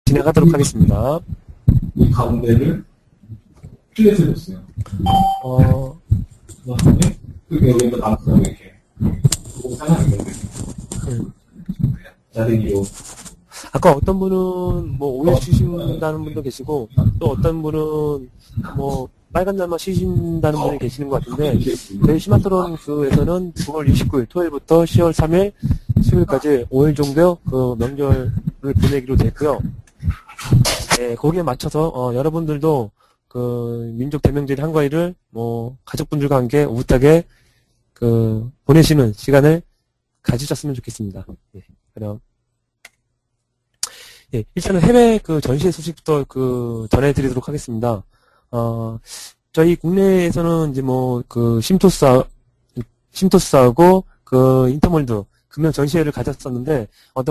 진행하도록 하겠습니다. 이 가운데를 플랫을 줬어요. 그 다음에 여기에다 남성 이렇게 하나 있는데 자댕이로. 아까 어떤 분은 뭐 오일 쓰신다는 분도 계시고 또 어떤 분은 뭐 빨간 날만 쉬신다는 분이 계시는 것 같은데 저희 시마트론에서는 9월 29일 토요일부터 10월 3일 수요일까지 5일 정도 그 명절을 보내기로 됐고요. 네, 거기에 맞춰서 여러분들도 그 민족 대명절 한가위를 뭐 가족분들과 함께 오붓하게 그 보내시는 시간을 가지셨으면 좋겠습니다. 예, 그럼 예, 일단은 해외 그 전시회 소식부터 그 전해드리도록 하겠습니다. 저희 국내에서는 이제 뭐 그 심토스하고 그 인터몰드 금융 전시회를 가졌었는데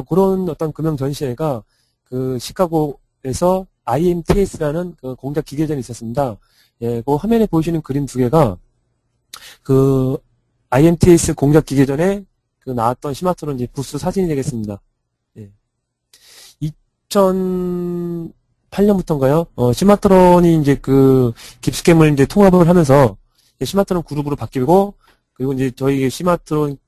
그런 금융 전시회가 그 시카고에서 IMTS라는 그 공작 기계전이 있었습니다. 예, 그 화면에 보이시는 그림 두 개가 그 IMTS 공작 기계전에 그 나왔던 시마트론 이제 부스 사진이 되겠습니다. 예. 2008년부터인가요? 시마트론이 이제 그 깁스캠을 이제 통합을 하면서 시마트론 그룹으로 바뀌고 그리고 이제 저희 시마트론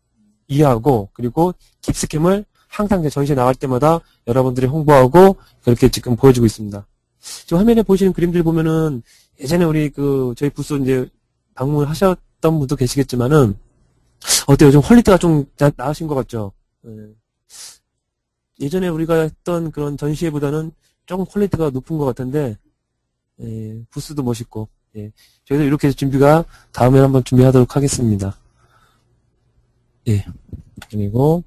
이해하고 그리고 깁스캠을 항상 전시회 나갈 때마다 여러분들이 홍보하고 그렇게 지금 보여주고 있습니다. 지금 화면에 보시는 그림들 보면은 예전에 우리 그 저희 부스 이제 방문하셨던 분도 계시겠지만은 어때요? 좀 퀄리티가 좀 나으신 것 같죠? 예. 예전에 우리가 했던 그런 전시회보다는 조금 퀄리티가 높은 것 같은데 예, 부스도 멋있고 예. 저희도 이렇게 준비가 다음에 한번 준비하도록 하겠습니다. 예. 그리고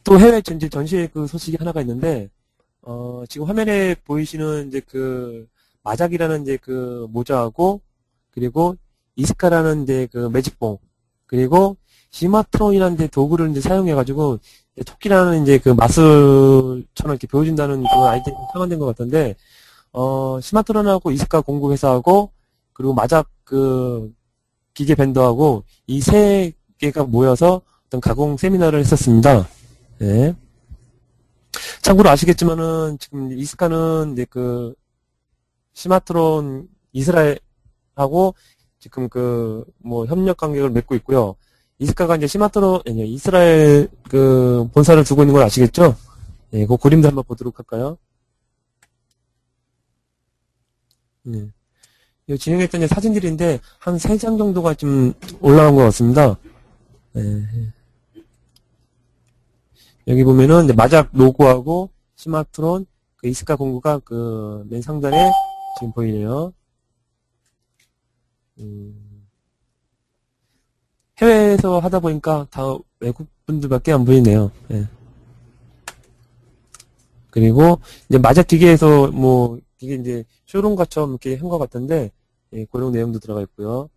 또 해외 전시회 그 소식이 하나가 있는데, 지금 화면에 보이시는 이제 그 마작이라는 이제 그 모자하고, 그리고 이스카라는 이제 그 매직봉, 그리고 시마트론이라는 이제 도구를 이제 사용해가지고, 토끼라는 이제 그 마술처럼 이렇게 보여준다는 그런 아이템이 상환된 것 같은데, 시마트론하고 이스카 공구 회사하고, 그리고 마작 그 기계 밴더하고, 이 세 개가 모여서 어떤 가공 세미나를 했었습니다. 네. 참고로 아시겠지만은 지금 이스카는 이제 그 시마트론 이스라엘하고 지금 그 뭐 협력 관계를 맺고 있고요. 이스카가 이제 이스라엘 그 본사를 두고 있는 걸 아시겠죠? 예, 그 그림도 한번 보도록 할까요? 네. 진행했던 사진들인데 한 3장 정도가 좀 올라온 것 같습니다. 네. 여기 보면은 이제 마작 로고하고 시마트론 그 이스카 공구가 그 맨 상단에 지금 보이네요. 해외에서 하다 보니까 다 외국 분들밖에 안 보이네요. 네. 그리고 이제 마작 기계에서 뭐 이게 이제 쇼룸과처럼 이렇게 한 것 같은데 예, 그런 내용도 들어가 있고요.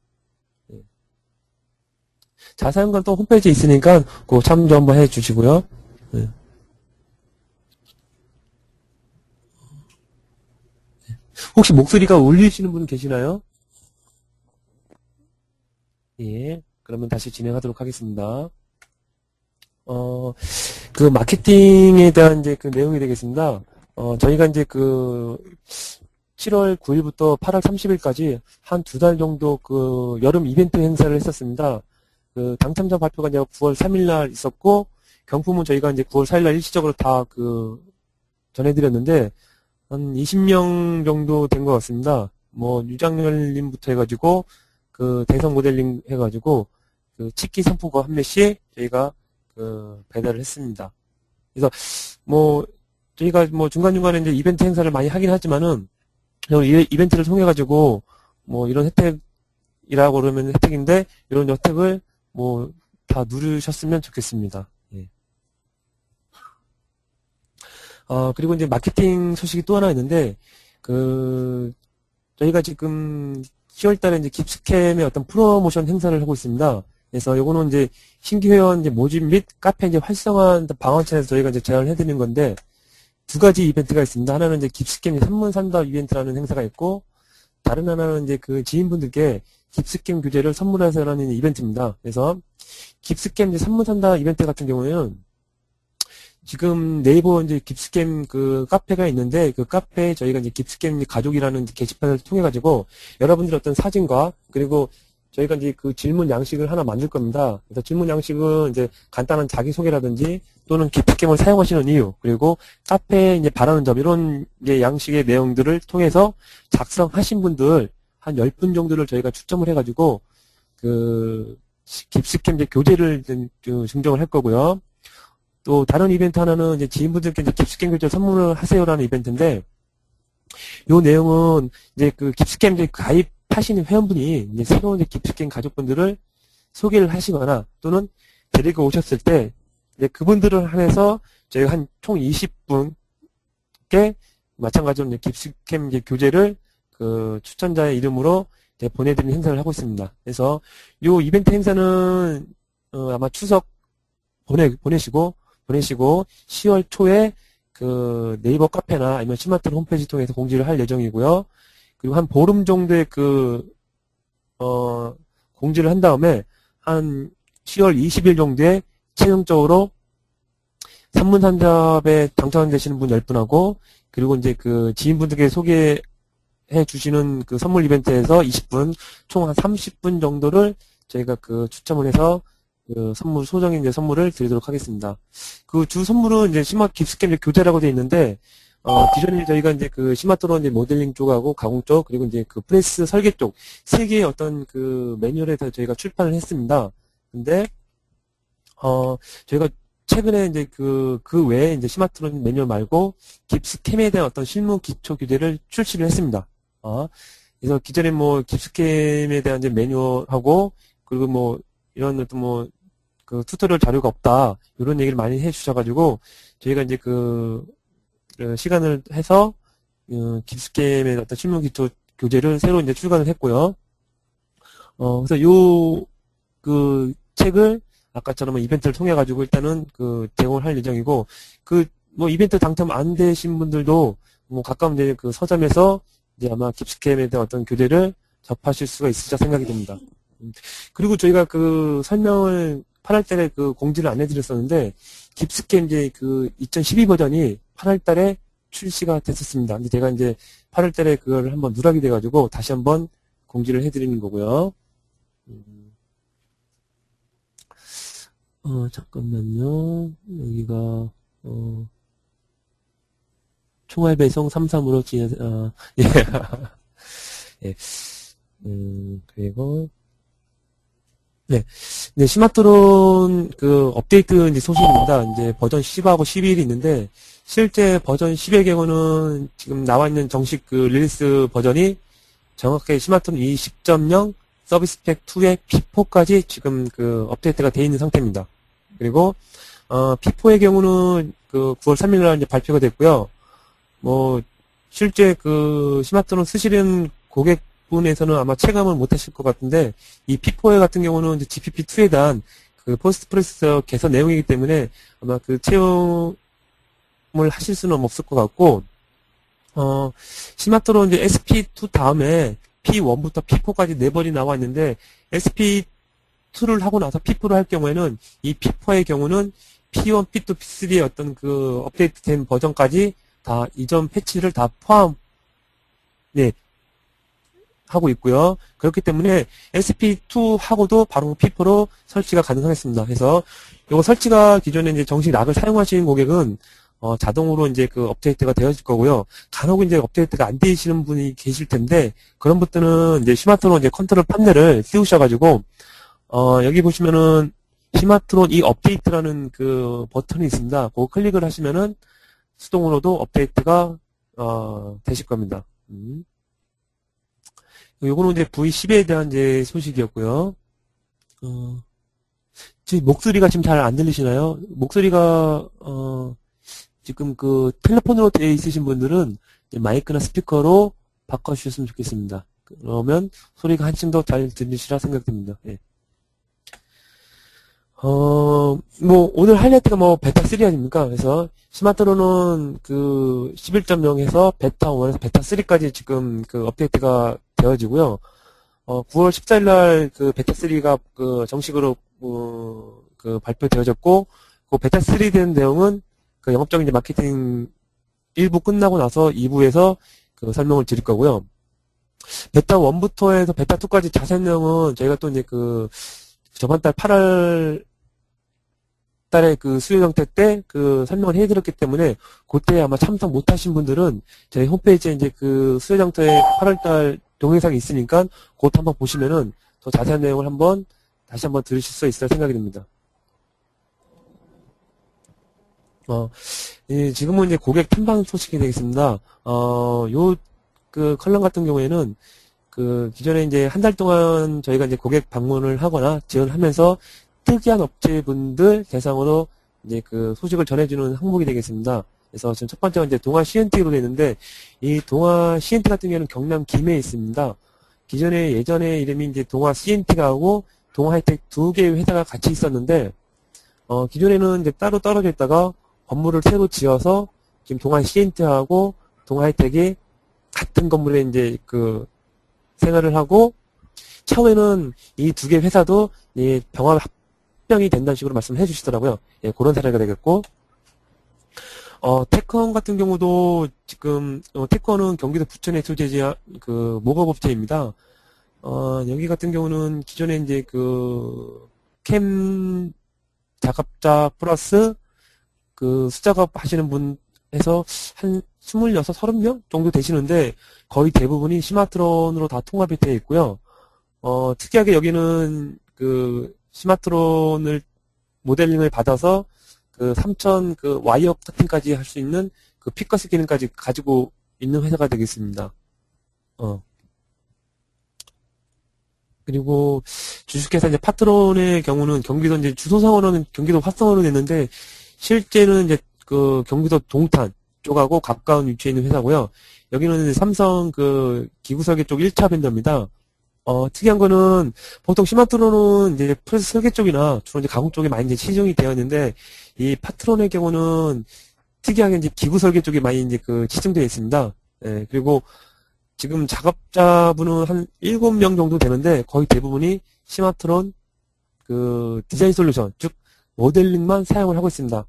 예. 자세한 건 또 홈페이지에 있으니까 그거 참조 한번 해주시고요. 네. 혹시 목소리가 울리시는 분 계시나요? 예. 그러면 다시 진행하도록 하겠습니다. 그 마케팅에 대한 이제 그 내용이 되겠습니다. 저희가 이제 그 7월 9일부터 8월 30일까지 한 2달 정도 그 여름 이벤트 행사를 했었습니다. 그 당첨자 발표가 이제 9월 3일날 있었고, 경품은 저희가 이제 9월 4일날 일시적으로 다 그 전해드렸는데, 한 20명 정도 된 것 같습니다. 뭐, 유장열님부터 해가지고, 그 대성 모델링 해가지고, 그 치킨 상품권 한 매씩 저희가 그 배달을 했습니다. 그래서 뭐, 저희가 뭐 중간중간에 이제 이벤트 행사를 많이 하긴 하지만은, 이 이벤트를 통해가지고, 뭐 이런 혜택이라고 그러면 혜택인데, 이런 혜택을 뭐 다 누르셨으면 좋겠습니다. 예. 그리고 이제 마케팅 소식이 또 하나 있는데, 저희가 지금 10월 달에 이제 깁스캠의 어떤 프로모션 행사를 하고 있습니다. 그래서 요거는 이제 신규 회원 이제 모집 및 카페 이제 활성화 방안차에서 저희가 이제 제안을 해드리는 건데, 2가지 이벤트가 있습니다. 하나는 이제 깁스캠 산문 산다 이벤트라는 행사가 있고, 다른 하나는 이제 그 지인분들께 깁스캠 교재를 선물해서라는 이벤트입니다. 그래서 깁스캠 이제 산문 산다 이벤트 같은 경우에는 지금 네이버 이제 깁스캠 그 카페가 있는데 그 카페에 저희가 이제 깁스캠 가족이라는 게시판을 통해 가지고 여러분들 어떤 사진과 그리고 저희가 이제 그 질문 양식을 하나 만들 겁니다. 그래서 질문 양식은 이제 간단한 자기소개라든지 또는 깁스캠을 사용하시는 이유 그리고 카페에 이제 바라는 점 이런 이제 양식의 내용들을 통해서 작성하신 분들 한 10분 정도를 저희가 추첨을 해 가지고 그 깁스캠 이제 교재를 증정을 할 거고요. 또 다른 이벤트 하나는 이제 지인분들께 이제 깁스캠 교재 선물을 하세요라는 이벤트인데 요 내용은 이제 그 깁스캠 이제 가입하시는 회원분이 이제 새로운 이제 깁스캠 가족분들을 소개를 하시거나 또는 데리고 오셨을 때 이제 그분들을 한해서 저희가 한 총 20분께 마찬가지로 이제 깁스캠 이제 교재를 그 추천자의 이름으로 이제 보내드리는 행사를 하고 있습니다. 그래서 요 이벤트 행사는 아마 추석 보내시고 10월 초에 그 네이버 카페나 아니면 스마트폰 홈페이지 통해서 공지를 할 예정이고요. 그리고 한 보름 정도의 공지를 한 다음에 한 10월 20일 정도에 최종적으로 산문산답에 당첨되시는 분 10분하고 그리고 이제 그 지인분들께 소개해 주시는 그 선물 이벤트에서 20분, 총 한 30분 정도를 저희가 그 추첨을 해서 그 선물, 소정의 이제 선물을 드리도록 하겠습니다. 그 주 선물은 이제 깁스캠 교재라고 되어 있는데, 기존에 저희가 이제 그 스마트론 이제 모델링 쪽하고 가공 쪽, 그리고 이제 그 프레스 설계 쪽, 세 개의 어떤 그 매뉴얼에서 저희가 출판을 했습니다. 근데, 저희가 최근에 이제 그 외에 이제 스마트론 매뉴얼 말고 깁스캠에 대한 어떤 실무 기초 교재를 출시를 했습니다. 그래서 기존에 뭐 깁스캠에 대한 이제 매뉴얼하고, 그리고 뭐 이런 어떤 그 튜토리얼 자료가 없다 이런 얘기를 많이 해주셔가지고 저희가 이제 그 시간을 해서 깁스캠의 어떤 실무 기초 교재를 새로 이제 출간을 했고요. 그래서 요 그 책을 아까처럼 이벤트를 통해 가지고 일단은 그 제공을 할 예정이고 그 뭐 이벤트 당첨 안 되신 분들도 뭐 가까운 이제 그 서점에서 이제 아마 깁스캠에 대한 어떤 교재를 접하실 수가 있으리라 생각이 됩니다. 그리고 저희가 그 설명을 8월 달에 그 공지를 안 해드렸었는데, 깁스캠 이제 그 2012 버전이 8월 달에 출시가 됐었습니다. 근데 제가 이제 8월 달에 그걸 한번 누락이 돼가지고 다시 한번 공지를 해드리는 거고요. 잠깐만요. 여기가, 총알 배송 33으로 예. 예. 그리고, 네. 네, 스마트론 그 업데이트 이제 소식입니다. 이제 버전 10하고 11이 있는데 실제 버전 10의 경우는 지금 나와 있는 정식 그 릴리스 버전이 정확하게 스마트론 20.0 서비스 팩 2의 P4까지 지금 그 업데이트가 되어 있는 상태입니다. 그리고 P4의 경우는 그 9월 3일 날 이제 발표가 됐고요. 뭐 실제 그 스마트론 쓰시는 고객분에서는 아마 체감을 못 하실 것 같은데, 이 P4 같은 경우는 이제 GPP2에 대한 그 포스트 프로세서 개선 내용이기 때문에 아마 그 체험을 하실 수는 없을 것 같고, 스마트론 이제 SP2 다음에 P1부터 P4까지 4번이 나와 있는데, SP2를 하고 나서 P4를 할 경우에는 이 P4의 경우는 P1, P2, P3의 어떤 그 업데이트된 버전까지 다 이전 패치를 다 포함, 네, 하고 있고요. 그렇기 때문에 SP2하고도 바로 P4로 설치가 가능하겠습니다. 그래서 이거 설치가 기존에 이제 정식 락을 사용하시는 고객은 자동으로 이제 그 업데이트가 되어질 거고요. 간혹 이제 업데이트가 안 되시는 분이 계실 텐데 그런 분들은 이제 스마트론 이제 컨트롤 판넬을 띄우셔가지고 여기 보시면은 스마트론 이 업데이트라는 그 버튼이 있습니다. 그거 클릭을 하시면은 수동으로도 업데이트가 되실 겁니다. 요거는 이제 V10에 대한 이제 소식이었고요. 지금 목소리가 지금 잘 안 들리시나요? 목소리가 지금 그 텔레폰으로 되어 있으신 분들은 이제 마이크나 스피커로 바꿔주셨으면 좋겠습니다. 그러면 소리가 한층 더 잘 들리시라 생각됩니다. 예. 뭐 오늘 하이라이트가 뭐 베타 3 아닙니까? 그래서 스마트론은 그 11.0에서 베타 1에서 베타 3까지 지금 그 업데이트가 되어지고요. 9월 14일 날 그 베타 3가 그 정식으로 그 발표되어졌고, 그 베타 3 된 내용은 그 영업적인 이제 마케팅 1부 끝나고 나서 2부에서 그 설명을 드릴 거고요. 베타 1부터 해서 베타 2까지 자세한 내용은 저희가 또 이제 그 저번 달 8월 달에 그 수요 정책 때 그 설명을 해드렸기 때문에 그때 아마 참석 못하신 분들은 저희 홈페이지에 이제 그 수요 정책 8월 달 동영상이 있으니까 그것도 한번 보시면은 더 자세한 내용을 다시 한번 들으실 수 있을 생각이 듭니다. 지금은 이제 고객 탐방 소식이 되겠습니다. 그 컬럼 같은 경우에는 그 기존에 이제 한 달 동안 저희가 이제 고객 방문을 하거나 지원하면서 특이한 업체분들 대상으로 이제 그 소식을 전해주는 항목이 되겠습니다. 그래서 지금 첫 번째가 이제 동아 CNT로 되어 있는데, 이 동아 CNT 같은 경우는 경남 김해에 있습니다. 예전에 이름이 이제 동아 CNT가 하고 동아 하이텍 두 개의 회사가 같이 있었는데, 기존에는 이제 따로 떨어져 있다가 건물을 새로 지어서 지금 동아 CNT하고 동아 하이텍이 같은 건물에 이제 그 생활을 하고, 차후에는 이 두 개 회사도 이 병합 합병이 된다는 식으로 말씀을 해주시더라고요. 예, 그런 사례가 되겠고, 테크원 같은 경우도 지금, 테크원은 경기도 부천에 소재지한 그 목업업체입니다. 여기 같은 경우는 기존에 이제 그 캠 작업자 플러스 그 수작업 하시는 분 해서 한 26, 30명 정도 되시는데 거의 대부분이 스마트론으로 다 통합이 되어 있고요. 특이하게 여기는 그 스마트론을 모델링을 받아서 그 3000 그 와이어 커팅까지 할 수 있는 그 피커스 기능까지 가지고 있는 회사가 되겠습니다. 그리고 주식회사 이제 파트론의 경우는 경기도 이제 주소상으로는 경기도 화성으로 냈는데 실제는 이제 그 경기도 동탄 쪽하고 가까운 위치에 있는 회사고요. 여기는 삼성 그 기구설계 쪽 1차 벤더입니다. 특이한 거는 보통 스마트론은 이제 프레스 설계 쪽이나 주로 이제 가공 쪽에 많이 이제 치중이 되어 있는데 이 파트론의 경우는 특이하게 이제 기구 설계 쪽에 많이 이제 그 치중되어 있습니다. 예, 그리고 지금 작업자분은 한 7명 정도 되는데 거의 대부분이 스마트론 그 디자인 솔루션, 즉 모델링만 사용을 하고 있습니다.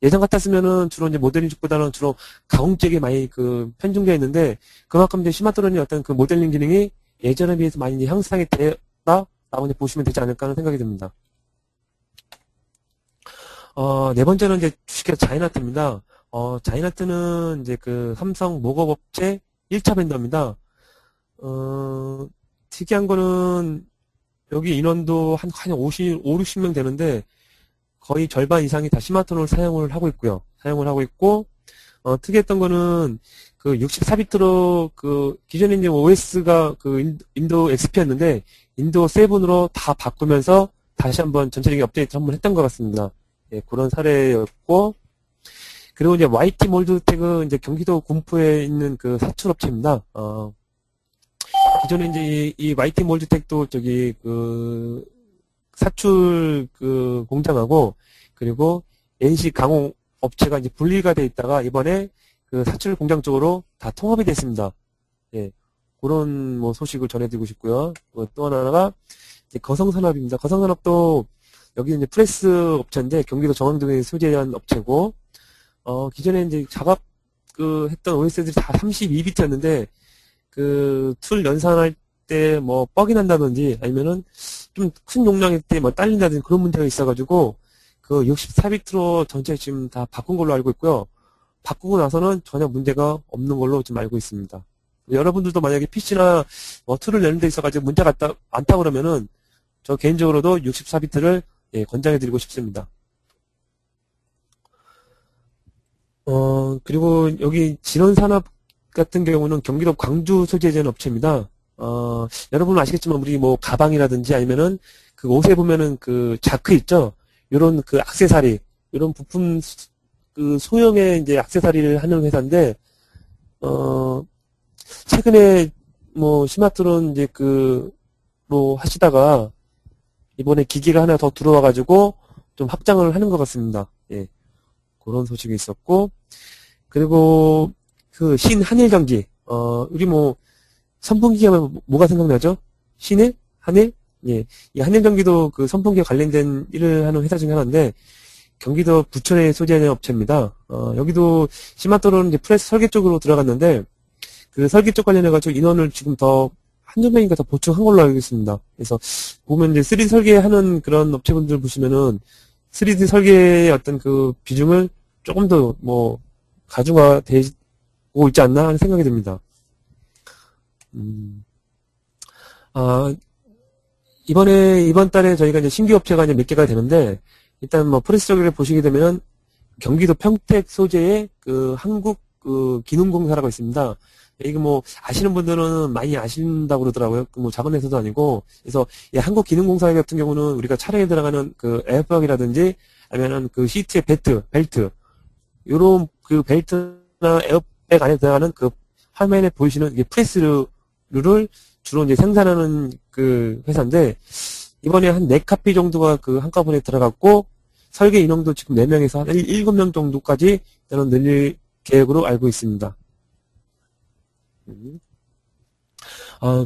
예전 같았으면은 주로 이제 모델링 쪽보다는 주로 가공 쪽에 많이 그 편중되어 있는데 그만큼 이제 스마트론이 어떤 그 모델링 기능이 예전에 비해서 많이 이제 향상이 되었다라고 이제 보시면 되지 않을까 하는 생각이 듭니다. 네 번째는 이제 주식회사 자이나트입니다. 자이나트는 이제 그 삼성 목업업체 1차 벤더입니다. 특이한 거는 여기 인원도 한 60명 되는데 거의 절반 이상이 다 스마트폰을 사용을 하고 있고요. 특이했던 거는 그 64비트로 그 기존에 이제 OS가 그 윈도우 XP였는데 윈도우 7으로 다 바꾸면서 다시 한번 전체적인 업데이트 한번 했던 것 같습니다. 예, 그런 사례였고, 그리고 이제 YT 몰드텍은 이제 경기도 군포에 있는 그 사출업체입니다. 기존에 이제 이 YT 몰드텍도 저기 그 사출 그 공장하고 그리고 NC 강호 업체가 이제 분리가 돼 있다가 이번에 그 사출 공장 쪽으로 다 통합이 됐습니다. 예, 그런 뭐 소식을 전해드리고 싶고요. 또 하나가 이제 거성산업입니다. 거성산업도 여기 이제 프레스 업체인데 경기도 정왕동에 소재한 업체고, 기존에 이제 작업 그 했던 OS들이 다 32비트였는데 그 툴 연산할 때 뭐 뻑이 난다든지 아니면은 좀 큰 용량일 때 뭐 딸린다든지 그런 문제가 있어가지고 그 64비트로 전체 지금 다 바꾼 걸로 알고 있고요. 바꾸고 나서는 전혀 문제가 없는 걸로 지금 알고 있습니다. 여러분들도 만약에 PC나 뭐 툴을 내는 데 있어가지고 문제가 많다 그러면은 저 개인적으로도 64비트를 예, 권장해드리고 싶습니다. 그리고 여기 진원산업 같은 경우는 경기도 광주 소재지한 업체입니다. 여러분은 아시겠지만 우리 뭐 가방이라든지 아니면은 그 옷에 보면은 그 자크 있죠? 요런 그 액세서리, 요런 부품 그 소형의 이제 액세서리를 하는 회사인데, 최근에 뭐 스마트론 이제 뭐 하시다가 이번에 기기가 하나 더 들어와가지고 좀 확장을 하는 것 같습니다. 예. 그런 소식이 있었고, 그리고 그 신한일전기, 우리 뭐 선풍기 하면 뭐가 생각나죠? 신일? 한일? 예. 이 한일전기도 그 선풍기와 관련된 일을 하는 회사 중에 하나인데, 경기도 부천에 소재하는 업체입니다. 여기도 시마토로는 이제 프레스 설계 쪽으로 들어갔는데, 그 설계 쪽 관련해가지고 인원을 지금 더 한두 명인가 더 보충한 걸로 알고 있습니다. 그래서 보면 이제 3D 설계하는 그런 업체분들 보시면은 3D 설계의 어떤 그 비중을 조금 더 뭐 가중화되고 있지 않나 하는 생각이 듭니다. 이번 달에 저희가 이제 신규 업체가 이제 몇 개가 되는데, 일단 뭐 프레스 설계를 보시게 되면 경기도 평택 소재의 그 한국 그 기능공사라고 있습니다. 이거 뭐 아시는 분들은 많이 아신다고 그러더라고요. 뭐 작은 회사도 아니고. 그래서 이 한국 기능공사 같은 경우는 우리가 차량에 들어가는 그 에어백이라든지 아니면은 그 시트의 벨트 요런 그 벨트나 에어백 안에 들어가는 그 화면에 보이시는 이게 프레스를 주로 이제 생산하는 그 회사인데, 이번에 한 4카피 정도가 그 한꺼번에 들어갔고, 설계 인원도 지금 4명에서 한 7명 정도까지 저는 늘릴 계획으로 알고 있습니다.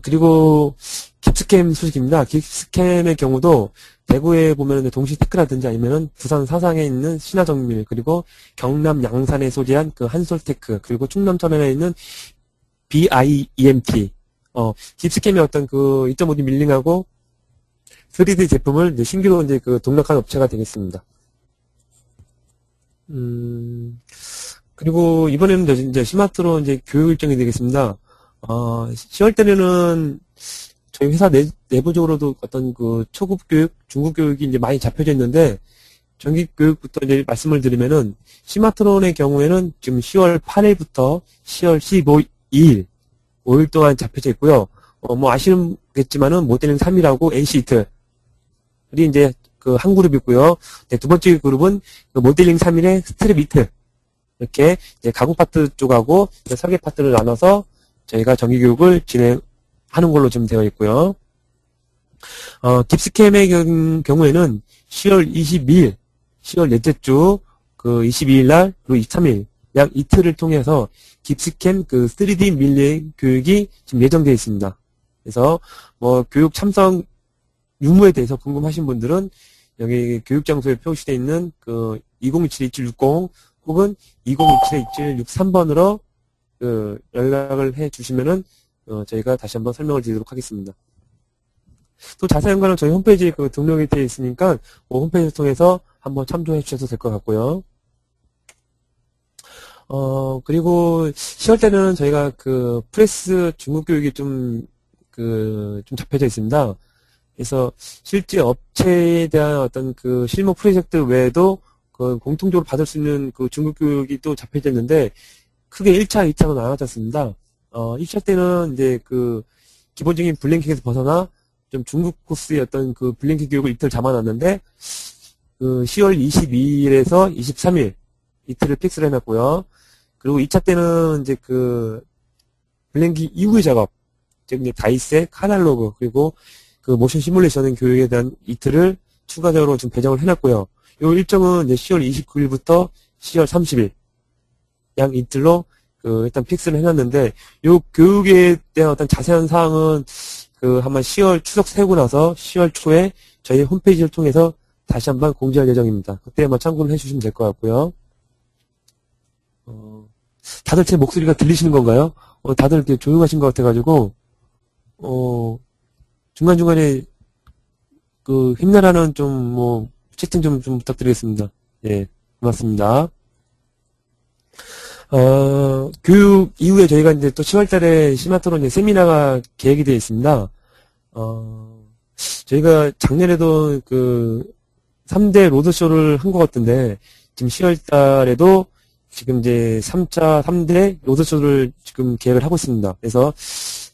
그리고 깁스캠 소식입니다. 깁스캠의 경우도 대구에 보면 동시테크라든지 아니면은 부산 사상에 있는 신화정밀, 그리고 경남 양산에 소재한 그 한솔테크, 그리고 충남 천안에 있는 BIEMT, 깁스캠의 어떤 그 2.5D 밀링하고 3D 제품을 이제 신규로 이제 그 등록한 업체가 되겠습니다. 그리고 이번에는 이제 시마트로 이제 교육 일정이 되겠습니다. 10월 달에는 저희 회사 내부적으로도 어떤 그 초급 교육, 중급 교육이 이제 많이 잡혀져 있는데, 정기 교육부터 이제 말씀을 드리면은, 시마트론의 경우에는 지금 10월 8일부터 10월 15일, 5일 동안 잡혀져 있고요. 뭐 아시겠지만은 모델링 3이라고 NC 이틀이 이제 그 한 그룹 있고요. 네, 두 번째 그룹은 그 모델링 3일의 스트랩 이틀. 이렇게 이제 가공 파트 쪽하고 설계 파트를 나눠서 저희가 정기 교육을 진행하는 걸로 지금 되어 있고요. 깁스캠의 경우에는 10월 22일, 10월 넷째 주, 그 22일 날, 그리고 23일, 약 이틀을 통해서 깁스캠 그 3D 밀링 교육이 지금 예정되어 있습니다. 그래서 뭐 교육 참석 유무에 대해서 궁금하신 분들은 여기 교육 장소에 표시되어 있는 그 2027-2760 혹은 2027-2763번으로 그 연락을 해 주시면은 저희가 다시 한번 설명을 드리도록 하겠습니다. 또 자세한 거는 저희 홈페이지에 그 등록이 되어 있으니까 그 홈페이지를 통해서 한번 참조해 주셔도 될 것 같고요. 그리고 10월 때는 저희가 그 프레스 중급 교육이 좀 잡혀져 있습니다. 그래서 실제 업체에 대한 어떤 그 실무 프로젝트 외에도 그 공통적으로 받을 수 있는 그 중급 교육이 또 잡혀져 있는데, 크게 1차, 2차로 나눠졌습니다. 1차 때는 이제 그 기본적인 블랭킹에서 벗어나 좀 중급 코스의 어떤 그 블랭킹 교육을 이틀 잡아놨는데, 그 10월 22일에서 23일 이틀을 픽스를 해놨고요. 그리고 2차 때는 이제 그 블랭킹 이후의 작업, 즉 이제 다이색, 카탈로그, 그리고 그 모션 시뮬레이션 교육에 대한 이틀을 추가적으로 좀 배정을 해놨고요. 요 일정은 이제 10월 29일부터 10월 30일 양 이틀로 그 일단 픽스를 해놨는데, 요 교육에 대한 어떤 자세한 사항은 그 한번 10월 추석 세고 나서 10월 초에 저희 홈페이지를 통해서 다시 한번 공지할 예정입니다. 그때 한번 참고를 해주시면 될 것 같고요. 다들 제 목소리가 들리시는 건가요? 다들 이렇게 조용하신 것 같아가지고 중간중간에 그 힘내라는 좀 뭐 채팅 좀 부탁드리겠습니다. 예, 고맙습니다. 교육 이후에 저희가 이제 또 10월 달에 시마토론 이제 세미나가 계획이 되어 있습니다. 저희가 작년에도 그 3대 로드쇼를 한 것 같은데, 지금 10월 달에도 지금 이제 3대 로드쇼를 지금 계획을 하고 있습니다. 그래서,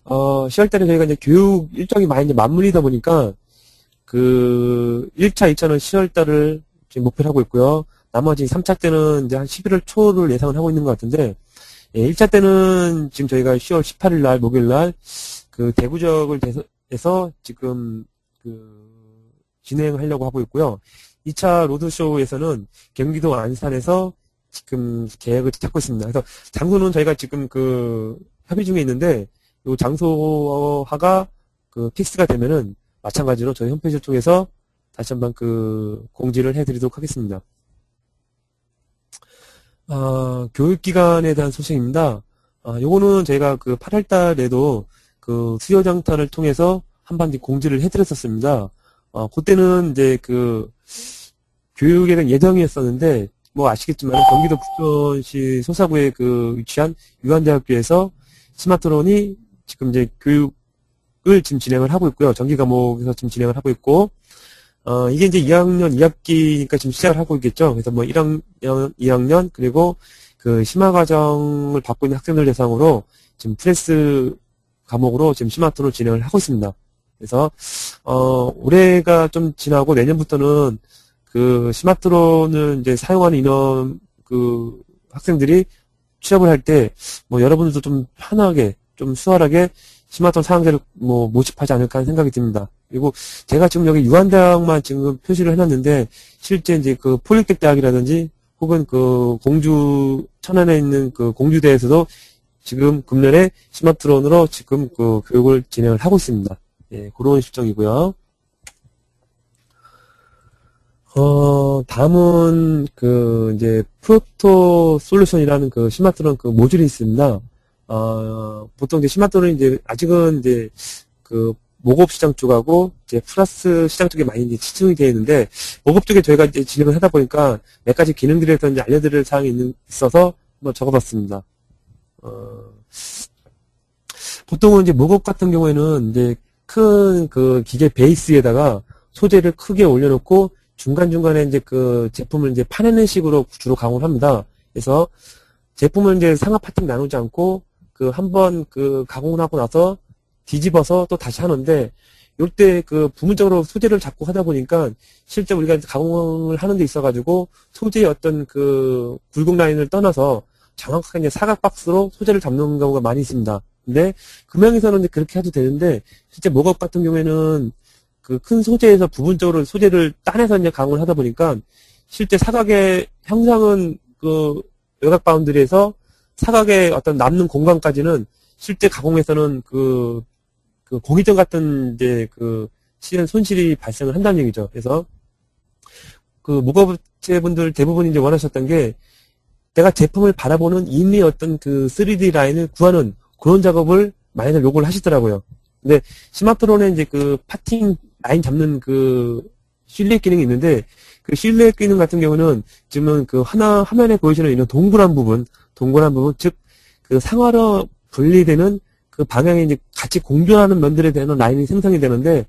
10월 달에 저희가 이제 교육 일정이 많이 이제 맞물리다 보니까, 그 1차, 2차는 10월 달을 지금 목표를 하고 있고요. 나머지 3차 때는 이제 한 11월 초를 예상을 하고 있는 것 같은데, 예, 1차 때는 지금 저희가 10월 18일 날, 목요일 날, 그 대구 지역을 해서 지금 진행하려고 하고 있고요. 2차 로드쇼에서는 경기도 안산에서 지금 계획을 잡고 있습니다. 그래서 장소는 저희가 지금 그 협의 중에 있는데, 요 장소화가 그 픽스가 되면은 마찬가지로 저희 홈페이지를 통해서 다시 한번 그 공지를 해드리도록 하겠습니다. 교육기관에 대한 소식입니다. 요거는 제가 그 8월 달에도 그 수요장터를 통해서 한번 공지를 해드렸었습니다. 그때는 이제 그 교육에 대한 예정이었었는데, 뭐 아시겠지만 경기도 부천시 소사구에 그 위치한 유한대학교에서 스마트론이 지금 이제 교육을 지금 진행을 하고 있고요. 정기 과목에서 지금 진행을 하고 있고, 이게 이제 2학년 2학기니까 지금 시작을 하고 있겠죠. 그래서 뭐 1학년, 2학년, 그리고 그 심화 과정을 받고 있는 학생들 대상으로 지금 프레스 과목으로 지금 스마트론 진행을 하고 있습니다. 그래서, 올해가 좀 지나고 내년부터는 그 스마트론을 이제 사용하는 인원, 그 학생들이 취업을 할 때, 뭐 여러분들도 좀 편하게, 좀 수월하게 스마트폰 사용자를 뭐 모집하지 않을까 하는 생각이 듭니다. 그리고 제가 지금 여기 유한대학만 지금 표시를 해놨는데, 실제 이제 그 폴리텍대학이라든지, 혹은 그 공주, 천안에 있는 그 공주대에서도 지금 금년에 스마트론으로 지금 그 교육을 진행을 하고 있습니다. 예, 그런 실정이고요. 다음은 그 이제 프로토 솔루션이라는 그 스마트론 그 모듈이 있습니다. 보통 이제 스마트론이 이제 아직은 이제 그 모급 시장 쪽하고 이제 플러스 시장 쪽에 많이 이제 치중이 되어 있는데, 모급 쪽에 저희가 이제 진행을 하다 보니까 몇 가지 기능들에 대해서 이제 알려드릴 사항이 있어서 한번 적어봤습니다. 보통은 이제 모급 같은 경우에는 이제 큰 그 기계 베이스에다가 소재를 크게 올려놓고 중간중간에 이제 그 제품을 이제 파내는 식으로 주로 가공을 합니다. 그래서 제품을 이제 상하 파팅 나누지 않고 그 한번 그 가공을 하고 나서 뒤집어서 또 다시 하는데, 요때 그 부분적으로 소재를 잡고 하다 보니까 실제 우리가 가공을 하는 데 있어가지고 소재의 어떤 그 굴곡 라인을 떠나서 정확하게 이제 사각 박스로 소재를 잡는 경우가 많이 있습니다. 근데 금형에서는 이제 그렇게 해도 되는데, 실제 목업 같은 경우에는 그 큰 소재에서 부분적으로 소재를 따내서 이제 가공을 하다 보니까 실제 사각의 형상은 그 외곽 바운드리에서 사각의 어떤 남는 공간까지는 실제 가공에서는 그 공이전 같은 이제 그 실현 손실이 발생을 한다는 얘기죠. 그래서 그 무거업체분들 대부분 이제 원하셨던 게, 내가 제품을 바라보는 이미 어떤 그 3D 라인을 구하는 그런 작업을 많이들 요구를 하시더라고요. 근데 스마트론에 이제 그 파팅 라인 잡는 그 실루엣 기능이 있는데, 그 실루엣 기능 같은 경우는 지금은 그 하나 화면에 보이시는 이런 동그란 부분, 즉 그 상하로 분리되는 그 방향이 이제 같이 공존하는 면들에 대한 라인이 생성이 되는데,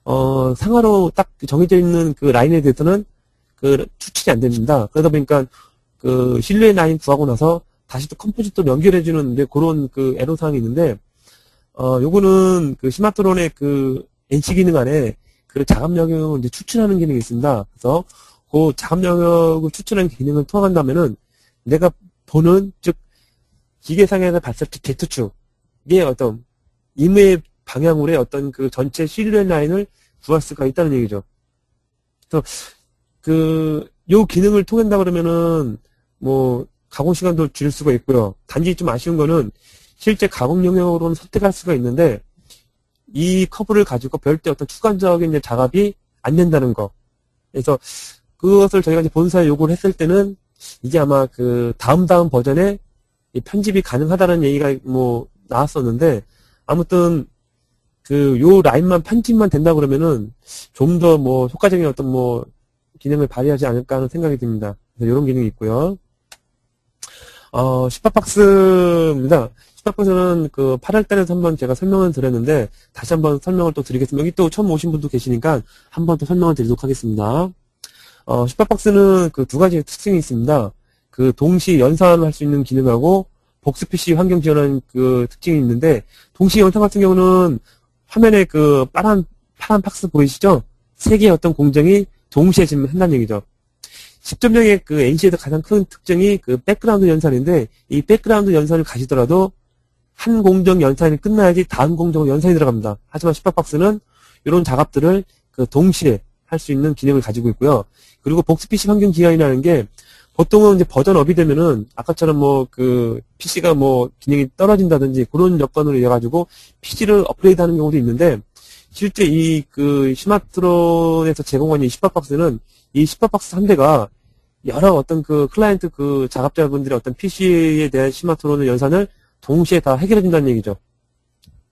상하로 딱 정해져 있는 그 라인에 대해서는 그 추측이 안 됩니다. 그러다 보니까 그 실루엣 라인 구하고 나서 다시 또 컴포지트로 연결해주는데 그런 그 애로사항이 있는데, 요거는 그 스마트론의 그 NC 기능 안에 그 자갑 영역을 이제 추출하는 기능이 있습니다. 그래서 그 자갑 영역을 추출하는 기능을 통한다면은 내가 보는, 즉 기계상에서 봤을 때 Z축의 어떤 임의 방향으로의 어떤 그 전체 실루엣 라인을 구할 수가 있다는 얘기죠. 그래서 요 기능을 통한다 그러면은 뭐 가공 시간도 줄일 수가 있고요. 단지 좀 아쉬운 거는 실제 가공 영역으로는 선택할 수가 있는데, 이 커브를 가지고 별도의 어떤 추가적인 이제 작업이 안 된다는 거. 그래서 그것을 저희가 이제 본사에 요구를 했을 때는 이게 아마 그 다음 버전에 이 편집이 가능하다는 얘기가 뭐 나왔었는데, 아무튼 그 요 라인만 편집만 된다 그러면은 좀 더 뭐 효과적인 어떤 뭐 기능을 발휘하지 않을까 하는 생각이 듭니다. 그래서 이런 기능이 있고요. 슈퍼박스입니다. 슈퍼박스는 그 8월 달에서 한번 제가 설명을 드렸는데, 다시 한번 설명을 또 드리겠습니다. 여기 또 처음 오신 분도 계시니까 한번 또 설명을 드리도록 하겠습니다. 슈퍼박스는 그 두 가지 특징이 있습니다. 그 동시 연산할 수 있는 기능하고 복스 PC 환경 지원하는 그 특징이 있는데, 동시 연산 같은 경우는 화면에 그 파란 박스 보이시죠? 세 개의 어떤 공정이 동시에 지금 한다는 얘기죠. 10.0의 그 NC에서 가장 큰 특징이 그 백그라운드 연산인데, 이 백그라운드 연산을 가시더라도 한 공정 연산이 끝나야지 다음 공정 연산이 들어갑니다. 하지만 슈퍼박스는 이런 작업들을 그 동시에 할 수 있는 기능을 가지고 있고요. 그리고 복스 PC 환경 지원이라는 게, 보통은 이제 버전업이 되면은 아까처럼 뭐 그 PC가 뭐 기능이 떨어진다든지 그런 여건으로 인해 가지고 PC를 업그레이드하는 경우도 있는데, 실제 이 그 스마트론에서 제공하는 이 슈퍼박스는 이 슈퍼박스 한 대가 여러 어떤 그 클라이언트 그 작업자분들의 어떤 PC에 대한 시마토론의 연산을 동시에 다 해결해 준다는 얘기죠.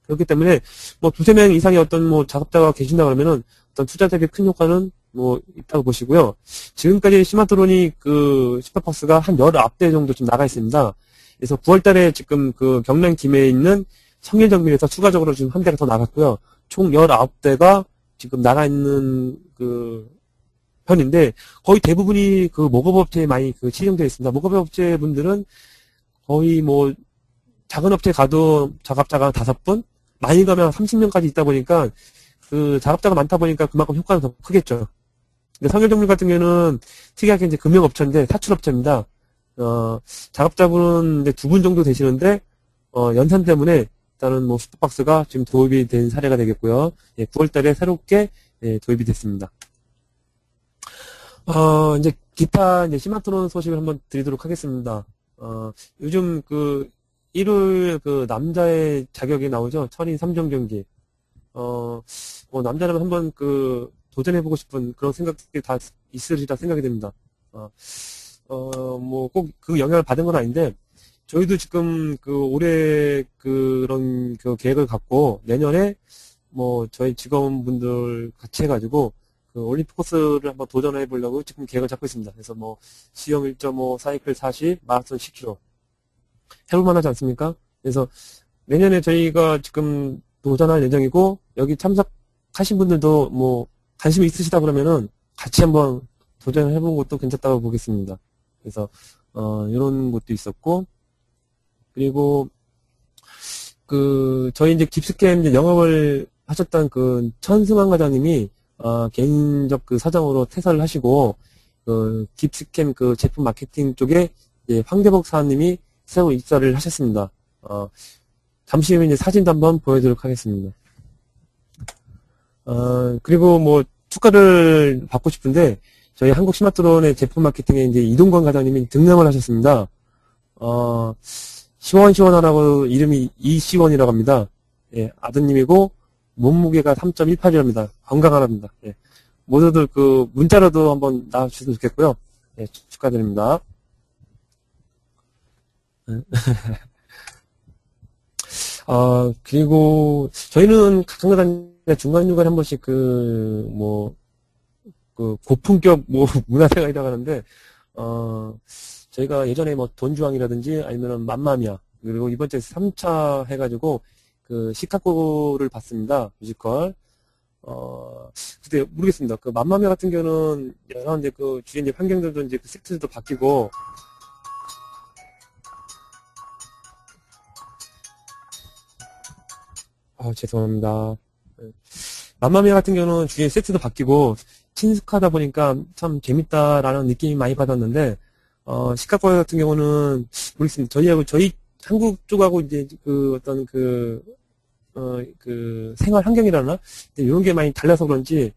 그렇기 때문에 뭐 두세 명 이상의 어떤 뭐 작업자가 계신다 그러면은 어떤 투자 대비 큰 효과는 뭐 있다고 보시고요. 지금까지 시마토론이 그 슈퍼박스가 한 19대 정도 좀 나가 있습니다. 그래서 9월 달에 지금 그 경량팀에 있는 성일정밀에서 추가적으로 지금 한 대가 더 나갔고요. 총 19대가 지금 나가 있는 그 편인데 거의 대부분이 그 모급업체에 많이 그 치중되어 있습니다. 모급업체 분들은 거의 뭐 작은 업체 가도 작업자가 5분, 많이 가면 30명까지 있다 보니까 그 작업자가 많다 보니까 그만큼 효과는 더 크겠죠. 근데 성일정밀 같은 경우는 특이하게 이제 금융업체인데 사출업체입니다. 작업자분은 이제 2분 정도 되시는데 연산 때문에 일단은 뭐 슈퍼박스가 지금 도입이 된 사례가 되겠고요. 예, 9월 달에 새롭게 예, 도입이 됐습니다. 이제 기타 이제 시마토론 소식을 한번 드리도록 하겠습니다. 요즘 그 일요일 그 남자의 자격이 나오죠. 천인 3종 경기. 뭐 남자라면 한번 그 도전해보고 싶은 그런 생각들이 다 있으리라 생각이 됩니다. 뭐 꼭 그 영향을 받은 건 아닌데 저희도 지금 그 올해 그런 그 계획을 갖고 내년에 뭐 저희 직원분들 같이 해가지고 그 올림픽 코스를 한번 도전해 보려고 지금 계획을 잡고 있습니다. 그래서 뭐 시험 1.5, 사이클 40, 마라톤 10km 해볼 만하지 않습니까? 그래서 내년에 저희가 지금 도전할 예정이고 여기 참석하신 분들도 뭐 관심이 있으시다 그러면은 같이 한번 도전을 해본 것도 괜찮다고 보겠습니다. 그래서 이런 것도 있었고 그리고 그 저희 이제 깁스캠 이제 영업을 하셨던 그 천승환 과장님이 개인적 그 사정으로 퇴사를 하시고 그 깁스캠 그 제품 마케팅 쪽에 이제 황대복 사장님이 새로 입사를 하셨습니다. 잠시 후에 이제 사진도 한번 보여드리도록 하겠습니다. 그리고 뭐 축하를 받고 싶은데 저희 한국 시마토론의 제품 마케팅에 이제 이동건 과장님이 등장을 하셨습니다. 시원시원하라고 이름이 이시원이라고 합니다. 예, 아드님이고 몸무게가 3.18이랍니다. 건강하랍니다. 예, 모두들 그 문자로도 한번 나와주셨으면 좋겠고요. 예, 축하드립니다. 그리고 저희는 가끔가다 중간중간에 한 번씩 그 고품격 문화생활이라고 하는데 저희가 예전에 뭐 돈주왕이라든지 아니면은 맘마미아 그리고 이번 주에 3차 해가지고 그 시카고를 봤습니다. 뮤지컬. 근데 모르겠습니다. 그 맘마미아 같은 경우는 여러 이제 그 주변 이제 환경들도 이제 그 세트도 바뀌고 죄송합니다. 맘마미아 같은 경우는 주위에 세트도 바뀌고 친숙하다 보니까 참 재밌다라는 느낌이 많이 받았는데 시카고 같은 경우는 모르겠습니다. 저희 한국 쪽하고 이제 그 어떤 그 생활 환경이라나 이런 게 많이 달라서 그런지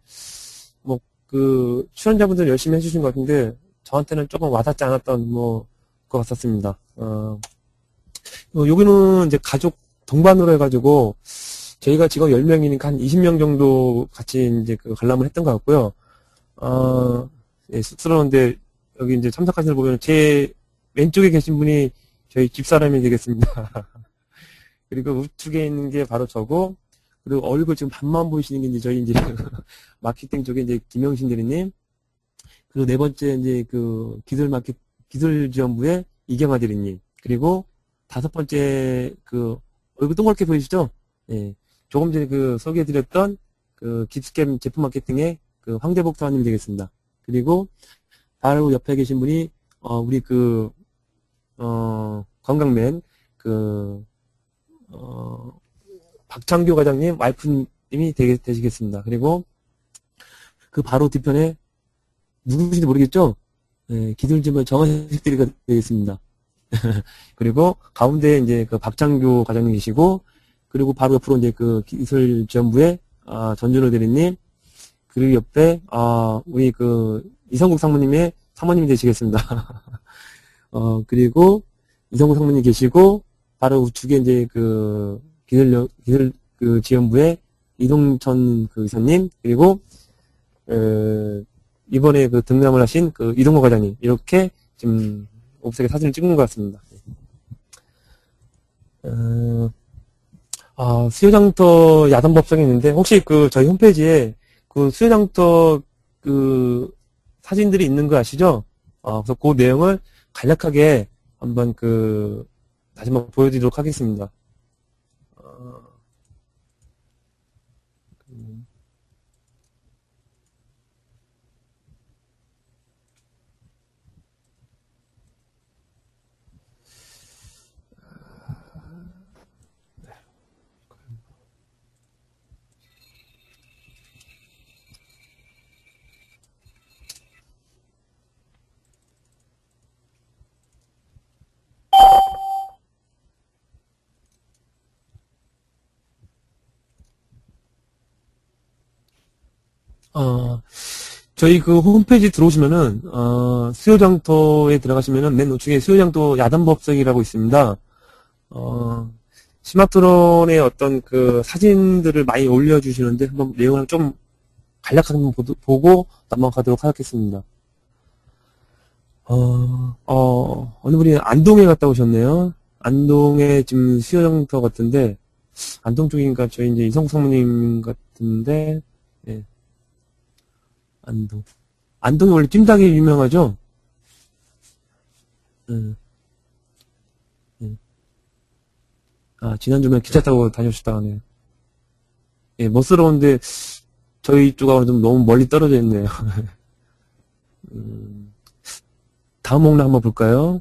뭐 그 출연자분들 열심히 해주신 것 같은데 저한테는 조금 와닿지 않았던 것 같았습니다. 여기는 이제 가족 동반으로 해가지고 저희가 직원 10명이니까 한 20명 정도 같이 이제 그 관람을 했던 것 같고요. 예, 쑥스러운데 여기 이제 참석하신 분 보면 제 왼쪽에 계신 분이 저희 집사람이 되겠습니다. 그리고 우측에 있는 게 바로 저고, 그리고 얼굴 지금 반만 보이시는 게 이제 저희 이제 마케팅 쪽에 이제 김영신 대리님, 그리고 네 번째 이제 그 기술지원부의 이경아 대리님, 그리고 다섯 번째 그 얼굴 동그랗게 보이시죠? 예. 조금 전에 그 소개해드렸던 그 깁스캠 제품 마케팅의 그 황대복 사장님 되겠습니다. 그리고 바로 옆에 계신 분이 우리 건강맨 박창규 과장님 와이프님이 되시겠습니다. 그리고 그 바로 뒤편에 누구신지 모르겠죠? 예, 기술지원 정원식 대리가 되겠습니다. 그리고 가운데 이제 그 박창규 과장님 계시고 그리고 바로 옆으로 이제 그 기술지원부의 전준호 대리님 그리고 옆에 우리 그 이성국 상무님의 사모님이 되시겠습니다. 그리고 이성국 상무님 계시고 바로 우측에 이제 그 기술 그 지원부의 이동천 그 이사님 그리고 이번에 그 등남을 하신 그 이동거 과장님, 이렇게 지금 옵색의 사진을 찍은 것 같습니다. 수요장터 야단법석이 있는데, 혹시 그 저희 홈페이지에 그 수요장터 그 사진들이 있는 거 아시죠? 그래서 그 내용을 간략하게 한번 다시 한번 보여드리도록 하겠습니다. 저희 그 홈페이지 들어오시면은, 수요장터에 들어가시면은 맨 우측에 수요장터 야단법석이라고 있습니다. 스마트론의 어떤 그 사진들을 많이 올려주시는데, 한번 내용을 좀 간략하게 한번 보고 넘어가도록 하겠습니다. 어느 분이 안동에 갔다 오셨네요. 안동에 지금 수요장터 같은데, 안동 쪽인가 저희 이제 이성국 사모님 같은데, 예. 안동이 원래 찜닭이 유명하죠? 음, 음. 지난주에 기차 타고 다녀오셨다 하네요. 예, 멋스러운데, 저희 쪽하고는 좀 너무 멀리 떨어져 있네요. 다음 목록 한번 볼까요?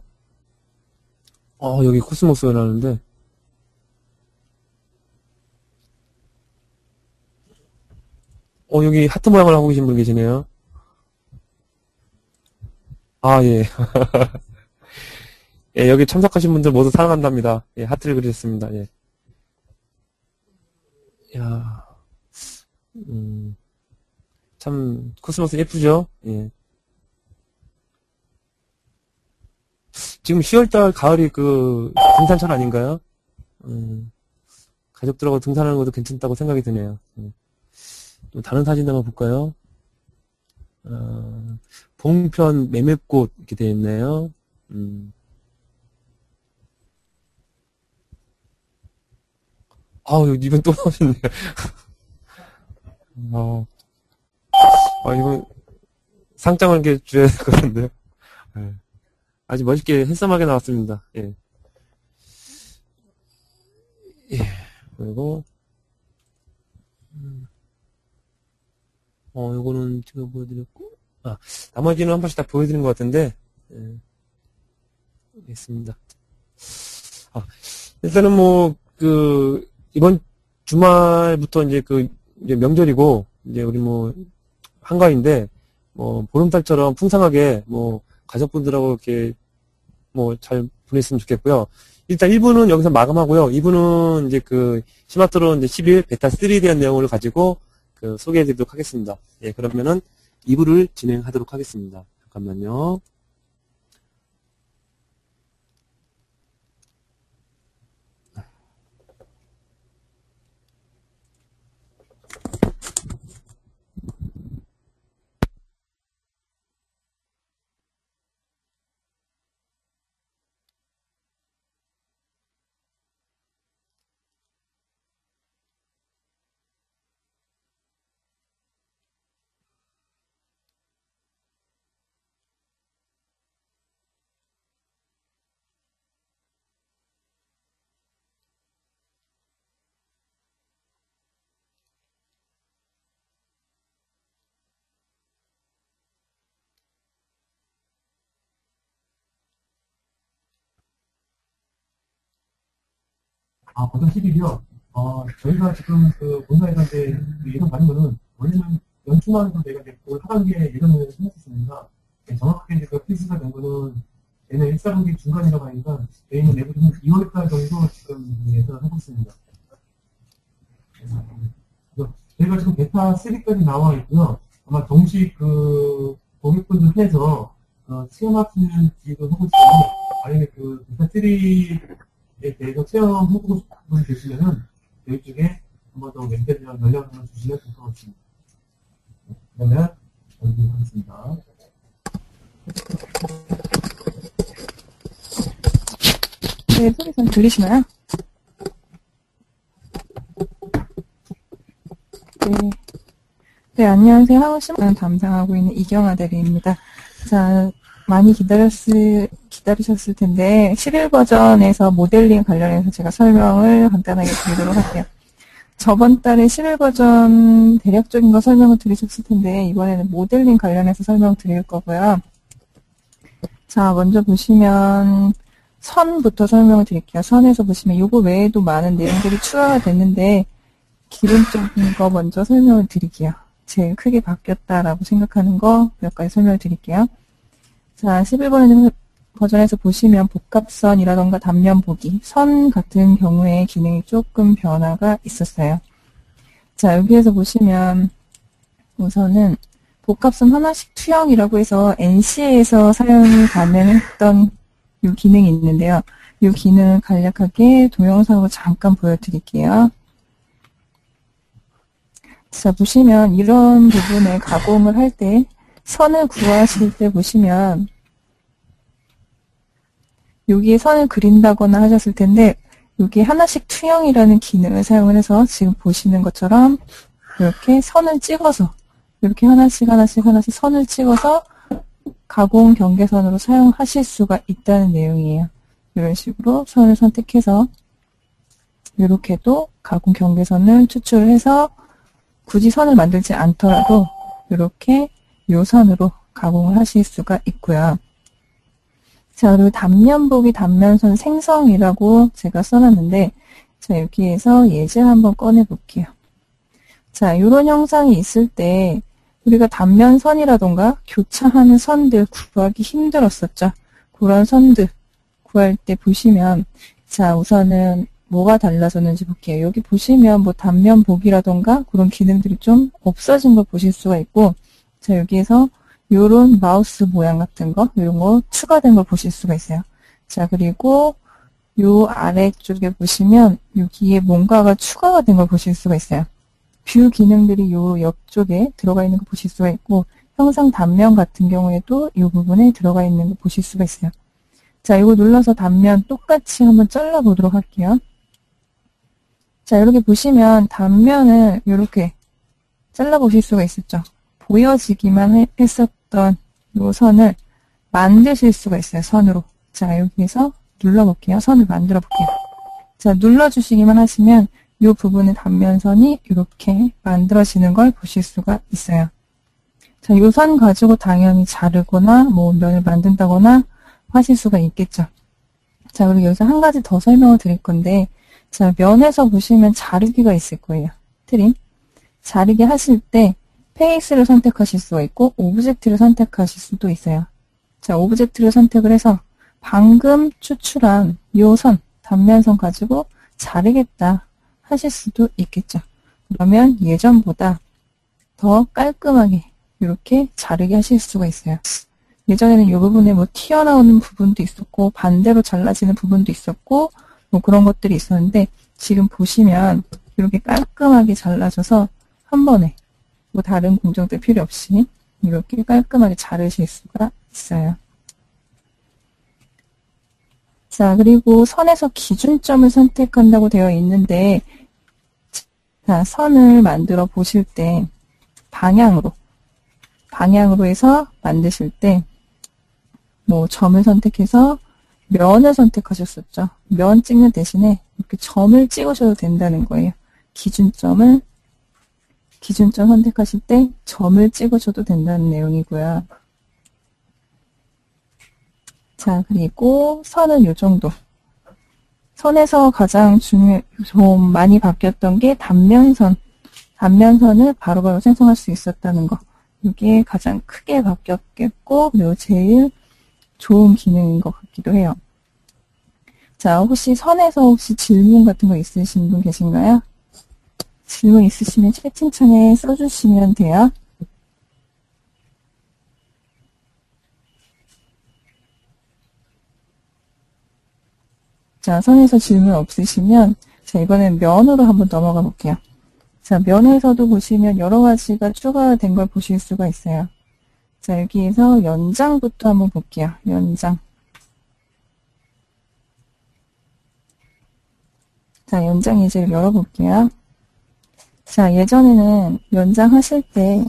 여기 코스모스가 나오는데, 여기 하트 모양을 하고 계신 분 계시네요. 예. 예, 여기 참석하신 분들 모두 사랑한답니다. 예, 하트를 그리셨습니다. 예. 야, 참, 코스모스 예쁘죠? 예. 지금 10월달 가을이 등산철 아닌가요? 가족들하고 등산하는 것도 괜찮다고 생각이 드네요. 또 다른 사진 한번 볼까요? 봉편 매매꽃 이렇게 되어 있네요. 이건 또 나오셨네요. 이건 상장을 이렇게 줘야 될 것 같은데요. 네. 아주 멋있게 핸섬하게 나왔습니다. 예. 예. 그리고, 요거는 제가 보여드렸고, 나머지는 한 번씩 다 보여드린 것 같은데, 예. 있습니다. 일단은 이번 주말부터 이제 이제 명절이고, 이제 우리 한가위인데, 보름달처럼 풍성하게, 가족분들하고 이렇게, 잘 보냈으면 좋겠고요. 일단 1부는 여기서 마감하고요. 2부는 이제 스마트론 이제 11 베타 3에 대한 내용을 가지고, 소개해 드리도록 하겠습니다. 예, 그러면은 2부를 진행하도록 하겠습니다. 잠깐만요. 버전 11이요. 저희가 지금 본사에서 이제 예상 받은 거는, 원래는 연초만으로 저희가 이제 올 하반기에 예정을 했었습니다. 정확하게 이제 필수가 된 거는, 얘는 1사분기 중간이라고 하니까, 저희는 내부 좀 2월달 정도 지금 예상을 하고 있습니다. 그래서 저희가 지금 베타 3까지 나와 있고요. 아마 정식 고객분들 해서, 체험 합치는 지도 하고 있어요. 아니면 베타 3에 대해서 체험해보고 싶은 분이 계시면은 저희 쪽에 한 번 더 멘트랑 연락을 주시면 될 것 같습니다. 그러면 하겠습니다. 네, 소리 잘 들리시나요? 네. 네, 안녕하세요. 하우스만 담당하고 있는 이경아 대리입니다. 자, 많이 기다리셨을 텐데, 11 버전에서 모델링 관련해서 제가 설명을 간단하게 드리도록 할게요. 저번 달에 11 버전 대략적인 거 설명을 드리셨을 텐데, 이번에는 모델링 관련해서 설명 드릴 거고요. 자, 먼저 보시면, 선부터 설명을 드릴게요. 선에서 보시면 이거 외에도 많은 내용들이 추가가 됐는데, 기본적인 거 먼저 설명을 드릴게요. 제일 크게 바뀌었다라고 생각하는 거 몇 가지 설명을 드릴게요. 자, 11번 버전에서 보시면 복합선이라던가 단면 보기, 선 같은 경우에 기능이 조금 변화가 있었어요. 자, 여기에서 보시면 우선은 복합선 하나씩 투영이라고 해서 NC에서 사용이 가능했던 이 기능이 있는데요. 이 기능을 간략하게 동영상으로 잠깐 보여드릴게요. 자, 보시면 이런 부분에 가공을 할 때 선을 구하실 때 보시면 여기에 선을 그린다거나 하셨을 텐데 여기 하나씩 투영이라는 기능을 사용을 해서 지금 보시는 것처럼 이렇게 선을 찍어서 이렇게 하나씩 선을 찍어서 가공 경계선으로 사용하실 수가 있다는 내용이에요. 이런 식으로 선을 선택해서 이렇게도 가공 경계선을 추출해서 굳이 선을 만들지 않더라도 이렇게 요 선으로 가공을 하실 수가 있고요. 자, 그리고 단면 보기, 단면선 생성이라고 제가 써놨는데, 자, 여기에서 예제를 한번 꺼내 볼게요. 자, 이런 형상이 있을 때 우리가 단면선이라던가 교차하는 선들 구하기 힘들었었죠. 그런 선들 구할 때 보시면, 자, 우선은 뭐가 달라졌는지 볼게요. 여기 보시면 뭐 단면 보기라던가 그런 기능들이 좀 없어진 걸 보실 수가 있고, 자, 여기에서 요런 마우스 모양 같은 거, 이런 거 추가된 걸 보실 수가 있어요. 자, 그리고 요 아래쪽에 보시면 여기에 뭔가가 추가가 된 걸 보실 수가 있어요. 뷰 기능들이 요 옆쪽에 들어가 있는 거 보실 수가 있고, 형상 단면 같은 경우에도 이 부분에 들어가 있는 거 보실 수가 있어요. 자, 이거 눌러서 단면 똑같이 한번 잘라보도록 할게요. 자, 이렇게 보시면 단면을 이렇게 잘라보실 수가 있었죠. 보여지기만 했었던 이 선을 만드실 수가 있어요. 선으로. 자, 여기에서 눌러볼게요. 선을 만들어 볼게요. 자, 눌러주시기만 하시면 이 부분의 단면선이 이렇게 만들어지는 걸 보실 수가 있어요. 자, 이 선 가지고 당연히 자르거나 뭐 면을 만든다거나 하실 수가 있겠죠. 자, 그리고 여기서 한 가지 더 설명을 드릴 건데, 자, 면에서 보시면 자르기가 있을 거예요. 트림. 자르기 하실 때 페이스를 선택하실 수가 있고 오브젝트를 선택하실 수도 있어요. 자, 오브젝트를 선택을 해서 방금 추출한 요 선, 단면선 가지고 자르겠다 하실 수도 있겠죠. 그러면 예전보다 더 깔끔하게 이렇게 자르게 하실 수가 있어요. 예전에는 이 부분에 뭐 튀어나오는 부분도 있었고 반대로 잘라지는 부분도 있었고 뭐 그런 것들이 있었는데 지금 보시면 이렇게 깔끔하게 잘라져서 한 번에 뭐 다른 공정들 필요 없이 이렇게 깔끔하게 자르실 수가 있어요. 자, 그리고 선에서 기준점을 선택한다고 되어 있는데, 자, 선을 만들어 보실 때 방향으로 해서 만드실 때 뭐 점을 선택해서 면을 선택하셨었죠. 면 찍는 대신에 이렇게 점을 찍으셔도 된다는 거예요. 기준점 선택하실 때 점을 찍으셔도 된다는 내용이고요. 자, 그리고 선은 요 정도. 선에서 가장 좀 많이 바뀌었던 게 단면선을 바로바로 생성할 수 있었다는 거. 이게 가장 크게 바뀌었겠고, 그리고 제일 좋은 기능인 것 같기도 해요. 자, 혹시 선에서 혹시 질문 같은 거 있으신 분 계신가요? 질문 있으시면 채팅창에 써주시면 돼요. 자, 선에서 질문 없으시면, 자, 이번엔 면으로 한번 넘어가 볼게요. 자, 면에서도 보시면 여러 가지가 추가된 걸 보실 수가 있어요. 자, 여기에서 연장부터 한번 볼게요. 연장. 자, 연장 예제를 열어볼게요. 자, 예전에는 연장하실 때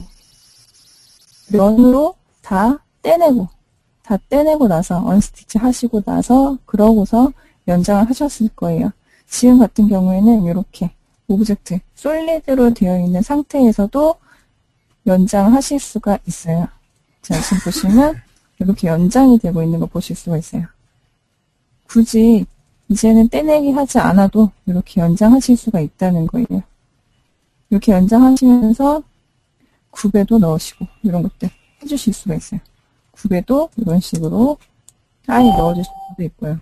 면으로 다 떼내고 나서 언스티치 하시고 나서 그러고서 연장을 하셨을 거예요. 지금 같은 경우에는 이렇게 오브젝트 솔리드로 되어 있는 상태에서도 연장을 하실 수가 있어요. 자, 지금 보시면 이렇게 연장이 되고 있는 거 보실 수가 있어요. 굳이 이제는 떼내기 하지 않아도 이렇게 연장하실 수가 있다는 거예요. 이렇게 연장하시면서 굽에도 넣으시고 이런 것들 해주실 수가 있어요. 굽에도 이런 식으로 아예 넣어주실 수도 있고요.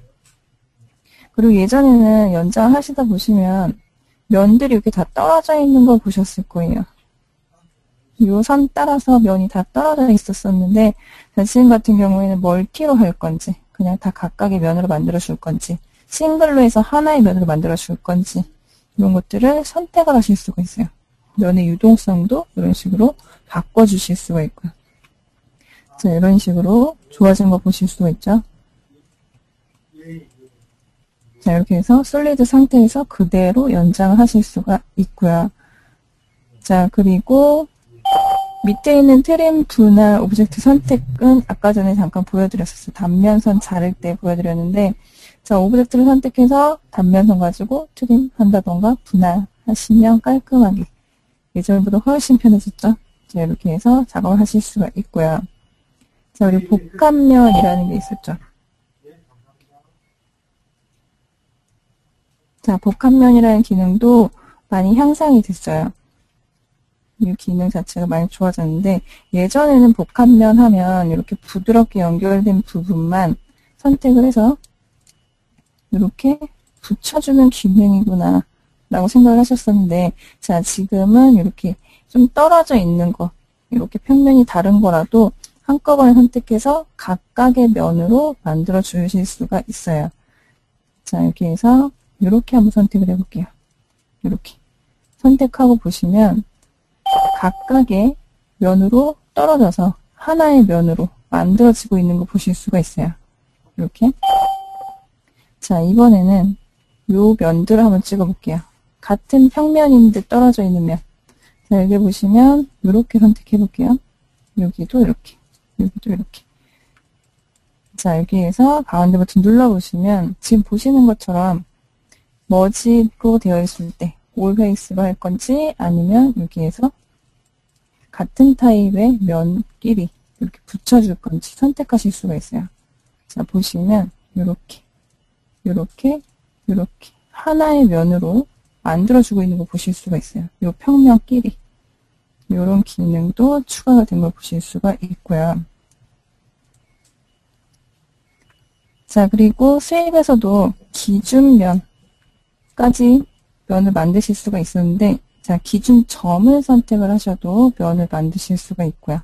그리고 예전에는 연장하시다 보시면 면들이 이렇게 다 떨어져 있는 걸 보셨을 거예요. 요 선 따라서 면이 다 떨어져 있었었는데 지금 같은 경우에는 멀티로 할 건지 그냥 다 각각의 면으로 만들어 줄 건지 싱글로 해서 하나의 면으로 만들어 줄 건지 이런 것들을 선택을 하실 수가 있어요. 면의 유동성도 이런 식으로 바꿔주실 수가 있고요. 자, 이런 식으로 좋아진 거 보실 수가 있죠. 자, 이렇게 해서 솔리드 상태에서 그대로 연장을 하실 수가 있고요. 자, 그리고 밑에 있는 트림 분할 오브젝트 선택은 아까 전에 잠깐 보여드렸었어요. 단면선 자를 때 보여드렸는데, 자, 오브젝트를 선택해서 단면선 가지고 트림 한다던가 분할하시면 깔끔하게 예전보다 훨씬 편해졌죠. 자, 이렇게 해서 작업을 하실 수가 있고요. 자, 그리고 복합면이라는 게 있었죠. 자, 복합면이라는 기능도 많이 향상이 됐어요. 이 기능 자체가 많이 좋아졌는데 예전에는 복합면 하면 이렇게 부드럽게 연결된 부분만 선택을 해서 이렇게 붙여주는 기능이구나 라고 생각을 하셨었는데 자, 지금은 이렇게 좀 떨어져 있는 거 이렇게 평면이 다른 거라도 한꺼번에 선택해서 각각의 면으로 만들어 주실 수가 있어요. 자, 여기 해서 이렇게 한번 선택을 해볼게요. 이렇게 선택하고 보시면 각각의 면으로 떨어져서 하나의 면으로 만들어지고 있는 거 보실 수가 있어요. 이렇게. 자, 이번에는 요 면들을 한번 찍어볼게요. 같은 평면인데 떨어져 있는 면. 자, 여기 보시면 이렇게 선택해볼게요. 여기도 이렇게, 여기도 이렇게. 자, 여기에서 가운데 버튼 눌러보시면 지금 보시는 것처럼 머지로 되어 있을 때 올 페이스로 할 건지 아니면 여기에서 같은 타입의 면끼리 이렇게 붙여줄 건지 선택하실 수가 있어요. 자, 보시면 이렇게 하나의 면으로 만들어주고 있는 거 보실 수가 있어요. 이 평면끼리 이런 기능도 추가가 된 걸 보실 수가 있고요. 자, 그리고 수입에서도 기준면까지 면을 만드실 수가 있었는데 자, 기준점을 선택을 하셔도 면을 만드실 수가 있고요.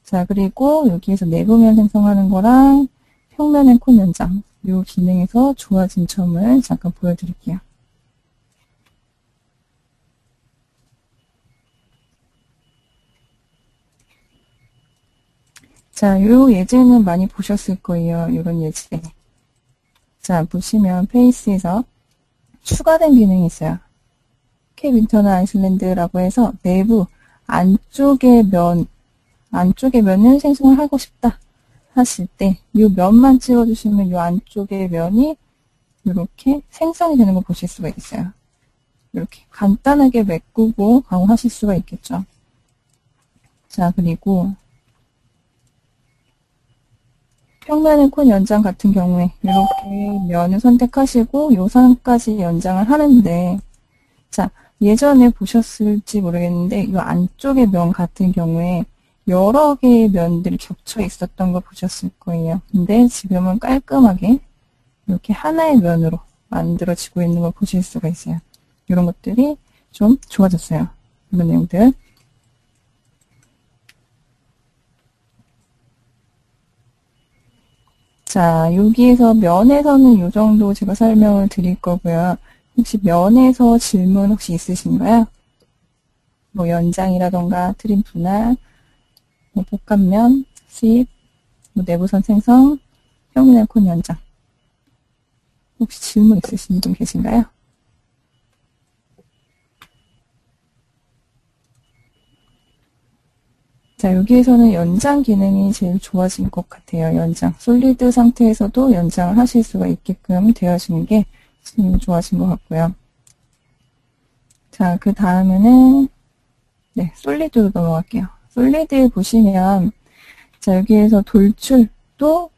자, 그리고 여기에서 내부면 생성하는 거랑 평면 앵콘 연장 이 기능에서 좋아진 점을 잠깐 보여드릴게요. 자, 이 예제는 많이 보셨을 거예요. 이런 예제. 자, 보시면 페이스에서 추가된 기능이 있어요. 캡 인터널 아이슬란드라고 해서 내부 안쪽의 면을 생성을 하고 싶다 하실 때 이 면만 찍어주시면 이 안쪽의 면이 이렇게 생성이 되는 걸 보실 수가 있어요. 이렇게 간단하게 메꾸고 강화하실 수가 있겠죠. 자, 그리고 평면 앵콘 연장 같은 경우에 이렇게 면을 선택하시고 요 선까지 연장을 하는데 자, 예전에 보셨을지 모르겠는데 이 안쪽의 면 같은 경우에 여러 개의 면들이 겹쳐 있었던 걸 보셨을 거예요. 근데 지금은 깔끔하게 이렇게 하나의 면으로 만들어지고 있는 걸 보실 수가 있어요. 이런 것들이 좀 좋아졌어요. 이런 내용들. 자, 여기에서 면에서는 이 정도 제가 설명을 드릴 거고요. 혹시 면에서 질문 혹시 있으신가요? 뭐 연장이라던가 트림 분할, 뭐 복합면 수입, 뭐 내부선 생성, 평면 아이콘 연장. 혹시 질문 있으신 분 계신가요? 자, 여기에서는 연장 기능이 제일 좋아진 것 같아요. 연장. 솔리드 상태에서도 연장을 하실 수가 있게끔 되어진 게 지금 좋아진 것 같고요. 자, 그 다음에는, 네, 솔리드로 넘어갈게요. 솔리드에 보시면, 자, 여기에서 돌출도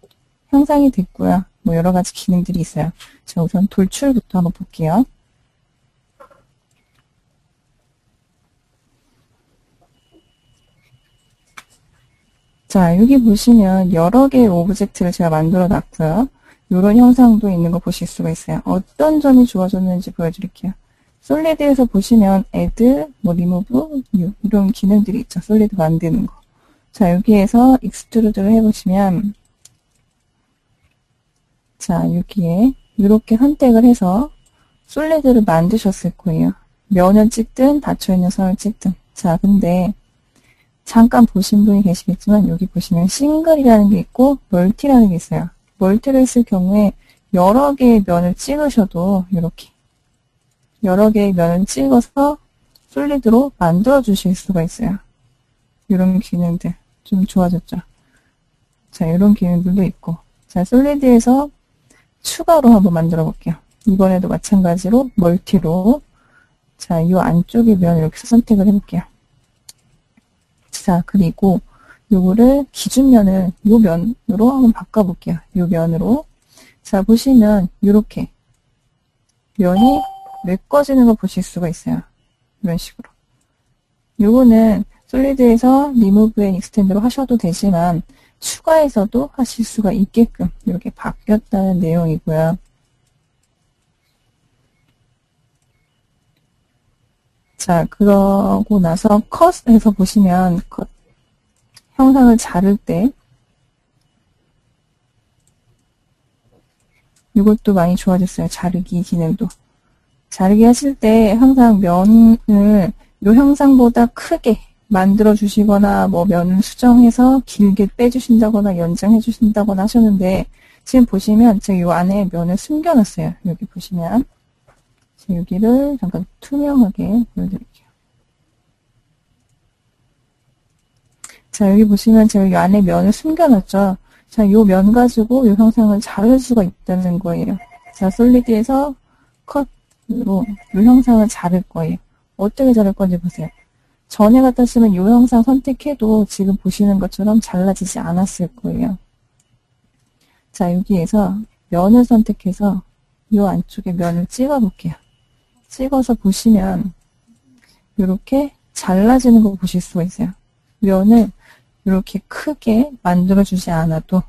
형상이 됐고요. 뭐 여러 가지 기능들이 있어요. 자, 우선 돌출부터 한번 볼게요. 자, 여기 보시면 여러 개의 오브젝트를 제가 만들어 놨고요. 이런 형상도 있는 거 보실 수가 있어요. 어떤 점이 좋아졌는지 보여드릴게요. 솔리드에서 보시면 add, 뭐 remove, new 이런 기능들이 있죠. 솔리드 만드는 거. 자, 여기에서 익스트루드를 해보시면 자, 여기에 이렇게 선택을 해서 솔리드를 만드셨을 거예요. 면을 찍든 닫혀있는 선을 찍든. 자, 근데 잠깐 보신 분이 계시겠지만 여기 보시면 싱글이라는 게 있고 멀티라는 게 있어요. 멀티를 쓸 경우에 여러 개의 면을 찍으셔도 이렇게 여러 개의 면을 찍어서 솔리드로 만들어 주실 수가 있어요. 이런 기능들 좀 좋아졌죠. 자, 이런 기능들도 있고. 자, 솔리드에서 추가로 한번 만들어 볼게요. 이번에도 마찬가지로 멀티로 자, 이 안쪽의 면을 이렇게 선택을 해볼게요. 자, 그리고 요거를 기준면을 요 면으로 한번 바꿔볼게요. 요 면으로. 자, 보시면 요렇게 면이 메꿔지는 걸 보실 수가 있어요. 이런 식으로. 요거는 솔리드에서 remove and extend로 하셔도 되지만 추가해서도 하실 수가 있게끔 이렇게 바뀌었다는 내용이고요. 자, 그러고 나서 컷에서 보시면 컷 형상을 자를 때 이것도 많이 좋아졌어요. 자르기 기능도. 자르기 하실 때 항상 면을 이 형상보다 크게 만들어 주시거나 뭐 면을 수정해서 길게 빼주신다거나 연장해 주신다거나 하셨는데 지금 보시면 제가 이 안에 면을 숨겨놨어요. 여기 보시면 여기를 잠깐 투명하게 보여드릴게요. 자, 여기 보시면 제가 이 안에 면을 숨겨놨죠. 자, 이 면 가지고 이 형상을 자를 수가 있다는 거예요. 자, 솔리드에서 컷으로 이 형상을 자를 거예요. 어떻게 자를 건지 보세요. 전에 같았으면 이 형상 선택해도 지금 보시는 것처럼 잘라지지 않았을 거예요. 자, 여기에서 면을 선택해서 이 안쪽에 면을 찍어 볼게요. 찍어서 보시면 이렇게 잘라지는 거 보실 수가 있어요. 면을 이렇게 크게 만들어주지 않아도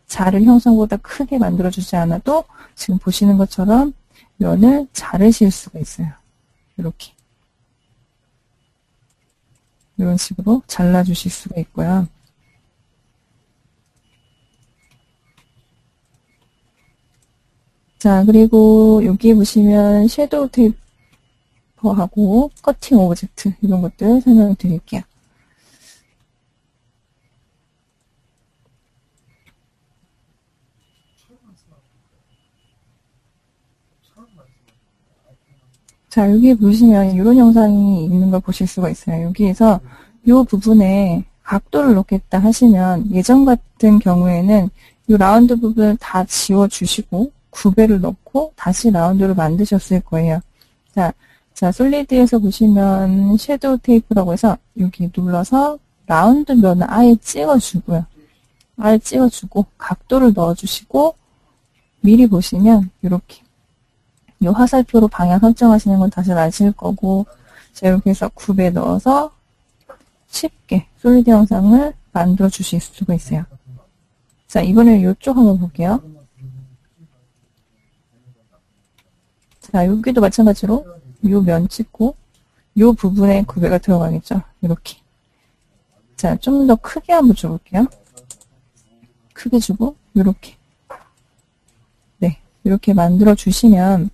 자를 형상보다 크게 만들어주지 않아도 지금 보시는 것처럼 면을 자르실 수가 있어요. 이렇게 이런 식으로 잘라주실 수가 있고요. 자, 그리고 여기 보시면 섀도우 테이퍼하고 커팅 오브젝트 이런 것들 설명을 드릴게요. 자, 여기 보시면 이런 영상이 있는 걸 보실 수가 있어요. 여기에서 이 부분에 각도를 놓겠다 하시면 예전 같은 경우에는 이 라운드 부분을 다 지워주시고 구배를 넣고 다시 라운드를 만드셨을 거예요. 자, 솔리드에서 보시면 섀도우 테이프라고 해서 여기 눌러서 라운드 면을 아예 찍어주고요. 아예 찍어주고 각도를 넣어주시고 미리 보시면 이렇게 이 화살표로 방향 설정하시는 건 다시 아실 거고 자, 이렇게 해서 굽에 넣어서 쉽게 솔리드 영상을 만들어 주실 수가 있어요. 자, 이번에 이쪽 한번 볼게요. 자, 여기도 마찬가지로 이 면 찍고 이 부분에 구배가 들어가겠죠. 이렇게. 자, 좀 더 크게 한번 줘볼게요. 크게 주고 이렇게. 네, 이렇게 만들어 주시면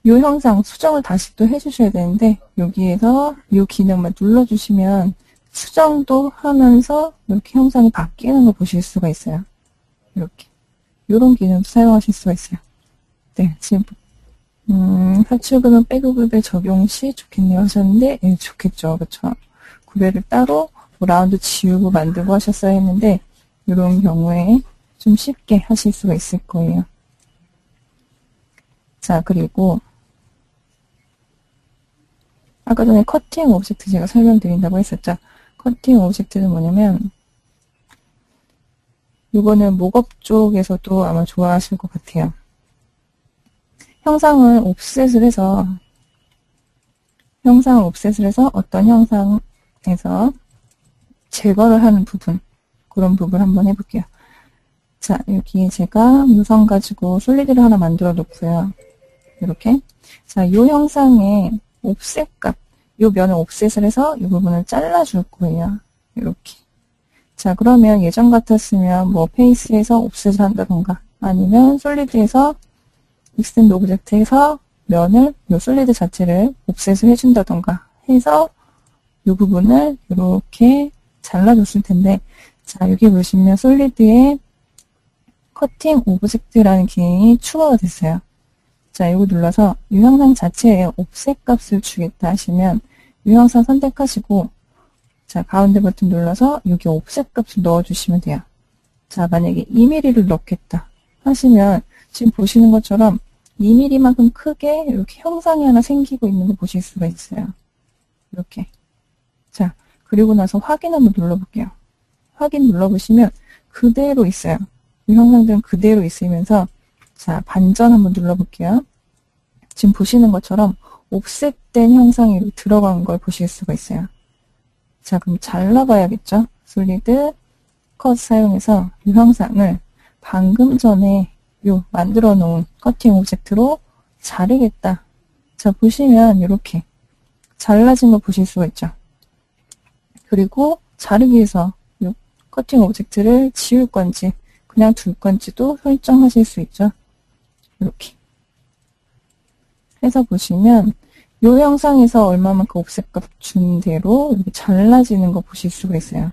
이 형상 수정을 다시 또 해주셔야 되는데 여기에서 이 기능만 눌러주시면 수정도 하면서 이렇게 형상이 바뀌는 걸 보실 수가 있어요. 이렇게. 요런 기능도 사용하실 수가 있어요. 네, 지금, 탈출구는 백구별 적용 시 좋겠네요 하셨는데, 예, 좋겠죠. 그쵸. 구별을 따로 뭐 라운드 지우고 만들고 하셨어야 했는데, 이런 경우에 좀 쉽게 하실 수가 있을 거예요. 자, 그리고, 아까 전에 커팅 오브젝트 제가 설명드린다고 했었죠. 커팅 오브젝트는 뭐냐면, 이거는 목업 쪽에서도 아마 좋아하실 것 같아요. 형상을 옵셋을 해서 어떤 형상에서 제거를 하는 부분, 그런 부분 한번 해볼게요. 자, 여기 제가 유선 가지고 솔리드를 하나 만들어 놓고요. 이렇게. 자, 이 형상의 옵셋 값, 이 면을 옵셋을 해서 이 부분을 잘라줄 거예요. 이렇게. 자, 그러면 예전 같았으면 뭐 페이스에서 옵셋을 한다던가 아니면 솔리드에서 익스텐드 오브젝트에서 면을 이 솔리드 자체를 옵셋을 해준다던가 해서 이 부분을 이렇게 잘라줬을 텐데, 자, 여기 보시면 솔리드에 커팅 오브젝트라는 기능이 추가가 됐어요. 자, 이거 눌러서 이 형상 자체에 옵셋 값을 주겠다 하시면 이 형상 선택하시고, 자, 가운데 버튼 눌러서 여기 옵셋 값을 넣어주시면 돼요. 자, 만약에 2mm를 넣겠다 하시면 지금 보시는 것처럼 2mm만큼 크게 이렇게 형상이 하나 생기고 있는 거 보실 수가 있어요. 이렇게. 자, 그리고 나서 확인 한번 눌러볼게요. 확인 눌러보시면 그대로 있어요. 이 형상들은 그대로 있으면서, 자, 반전 한번 눌러볼게요. 지금 보시는 것처럼 옵셋된 형상이 들어간 걸 보실 수가 있어요. 자, 그럼 잘라봐야겠죠? 솔리드 컷 사용해서 이 형상을 방금 전에 요 만들어 놓은 커팅 오브젝트로 자르겠다. 자, 보시면 이렇게 잘라진 거 보실 수가 있죠? 그리고 자르기 위해서 이 커팅 오브젝트를 지울 건지 그냥 둘 건지도 설정하실 수 있죠? 이렇게 해서 보시면 이 형상에서 얼마만큼 옵셋 값 준 대로 이렇게 잘라지는 거 보실 수가 있어요.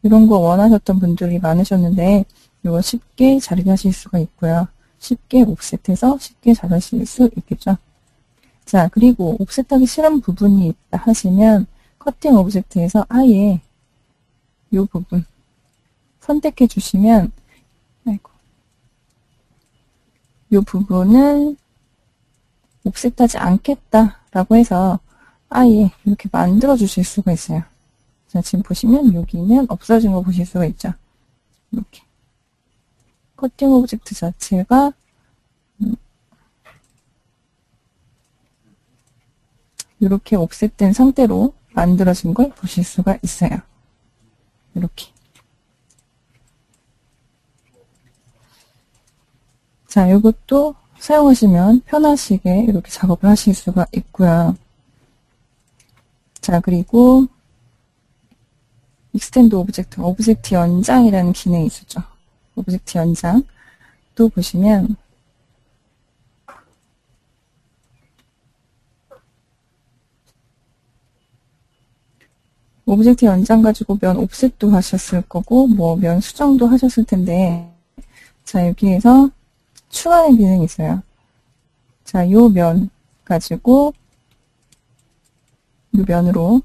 이런 거 원하셨던 분들이 많으셨는데 이거 쉽게 자르게 하실 수가 있고요. 쉽게 옵셋해서 쉽게 자르실 수 있겠죠. 자, 그리고 옵셋하기 싫은 부분이 있다 하시면 커팅 오브젝트에서 아예 이 부분 선택해 주시면, 아이고, 이 부분은 옵셋하지 않겠다라고 해서 아예 이렇게 만들어 주실 수가 있어요. 자, 지금 보시면 여기는 없어진 거 보실 수가 있죠. 이렇게. 커팅 오브젝트 자체가 이렇게 옵셋된 상태로 만들어진 걸 보실 수가 있어요. 이렇게. 자, 이것도 사용하시면 편하시게 이렇게 작업을 하실 수가 있고요. 자, 그리고 익스텐드 오브젝트 연장이라는 기능이 있었죠. 오브젝트 연장 또 보시면 오브젝트 연장 가지고 면 옵셋도 하셨을 거고 뭐 면 수정도 하셨을 텐데, 자, 여기에서 추가된 기능이 있어요. 자, 요 면 가지고 요 면으로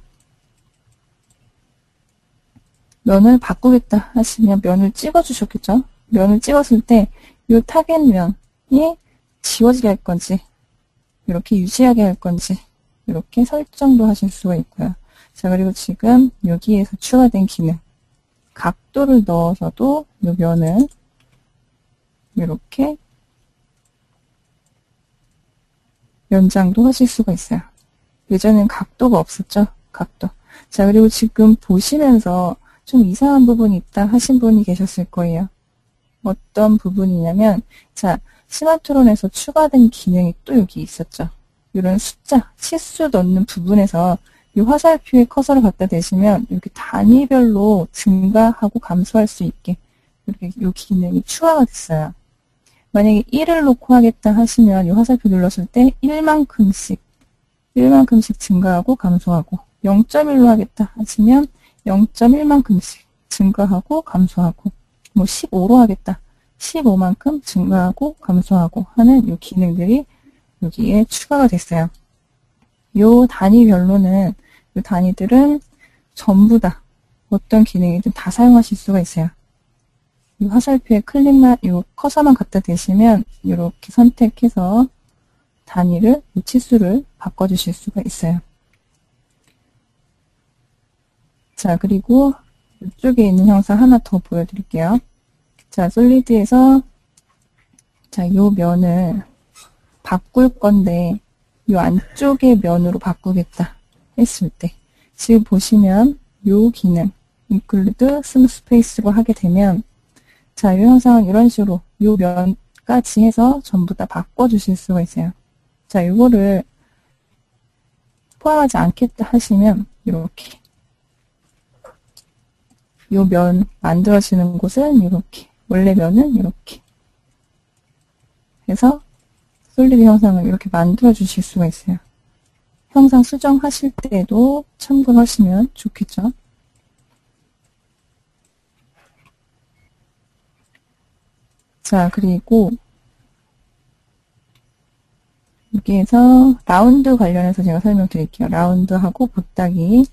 면을 바꾸겠다 하시면 면을 찍어 주셨겠죠? 면을 찍었을 때 요 타겟 면이 지워지게 할 건지 이렇게 유지하게 할 건지 이렇게 설정도 하실 수가 있고요. 자, 그리고 지금 여기에서 추가된 기능, 각도를 넣어서도 이 면을 이렇게 연장도 하실 수가 있어요. 예전엔 각도가 없었죠? 각도. 자, 그리고 지금 보시면서 좀 이상한 부분이 있다 하신 분이 계셨을 거예요. 어떤 부분이냐면, 자, 스마트론에서 추가된 기능이 또 여기 있었죠. 이런 숫자, 치수 넣는 부분에서 이 화살표에 커서를 갖다 대시면 이렇게 단위별로 증가하고 감소할 수 있게 이렇게 이 기능이 추가가 됐어요. 만약에 1을 놓고 하겠다 하시면 이 화살표 눌렀을 때 1만큼씩 증가하고 감소하고, 0.1로 하겠다 하시면 0.1만큼씩 증가하고 감소하고, 뭐 15로 하겠다. 15만큼 증가하고 감소하고 하는 이 기능들이 여기에 추가가 됐어요. 요 단위별로는, 요 단위들은 전부 다 어떤 기능이든 다 사용하실 수가 있어요. 이 화살표에 클릭만, 요 커서만 갖다 대시면 이렇게 선택해서 단위를, 이 치수를 바꿔주실 수가 있어요. 자, 그리고 이쪽에 있는 형상 하나 더 보여드릴게요. 자, 솔리드에서 자, 요 면을 바꿀 건데 요 안쪽의 면으로 바꾸겠다 했을 때 지금 보시면 요 기능 include smooth space로 하게 되면 자, 이 형상은 이런 식으로 요 면까지 해서 전부 다 바꿔주실 수가 있어요. 자, 이거를 포함하지 않겠다 하시면 이렇게 요 면 만들어지는 곳은 이렇게 원래 면은 이렇게 해서 솔리드 형상을 이렇게 만들어 주실 수가 있어요. 형상 수정하실 때도 참고하시면 좋겠죠. 자, 그리고 여기에서 라운드 관련해서 제가 설명드릴게요. 라운드하고 보따기.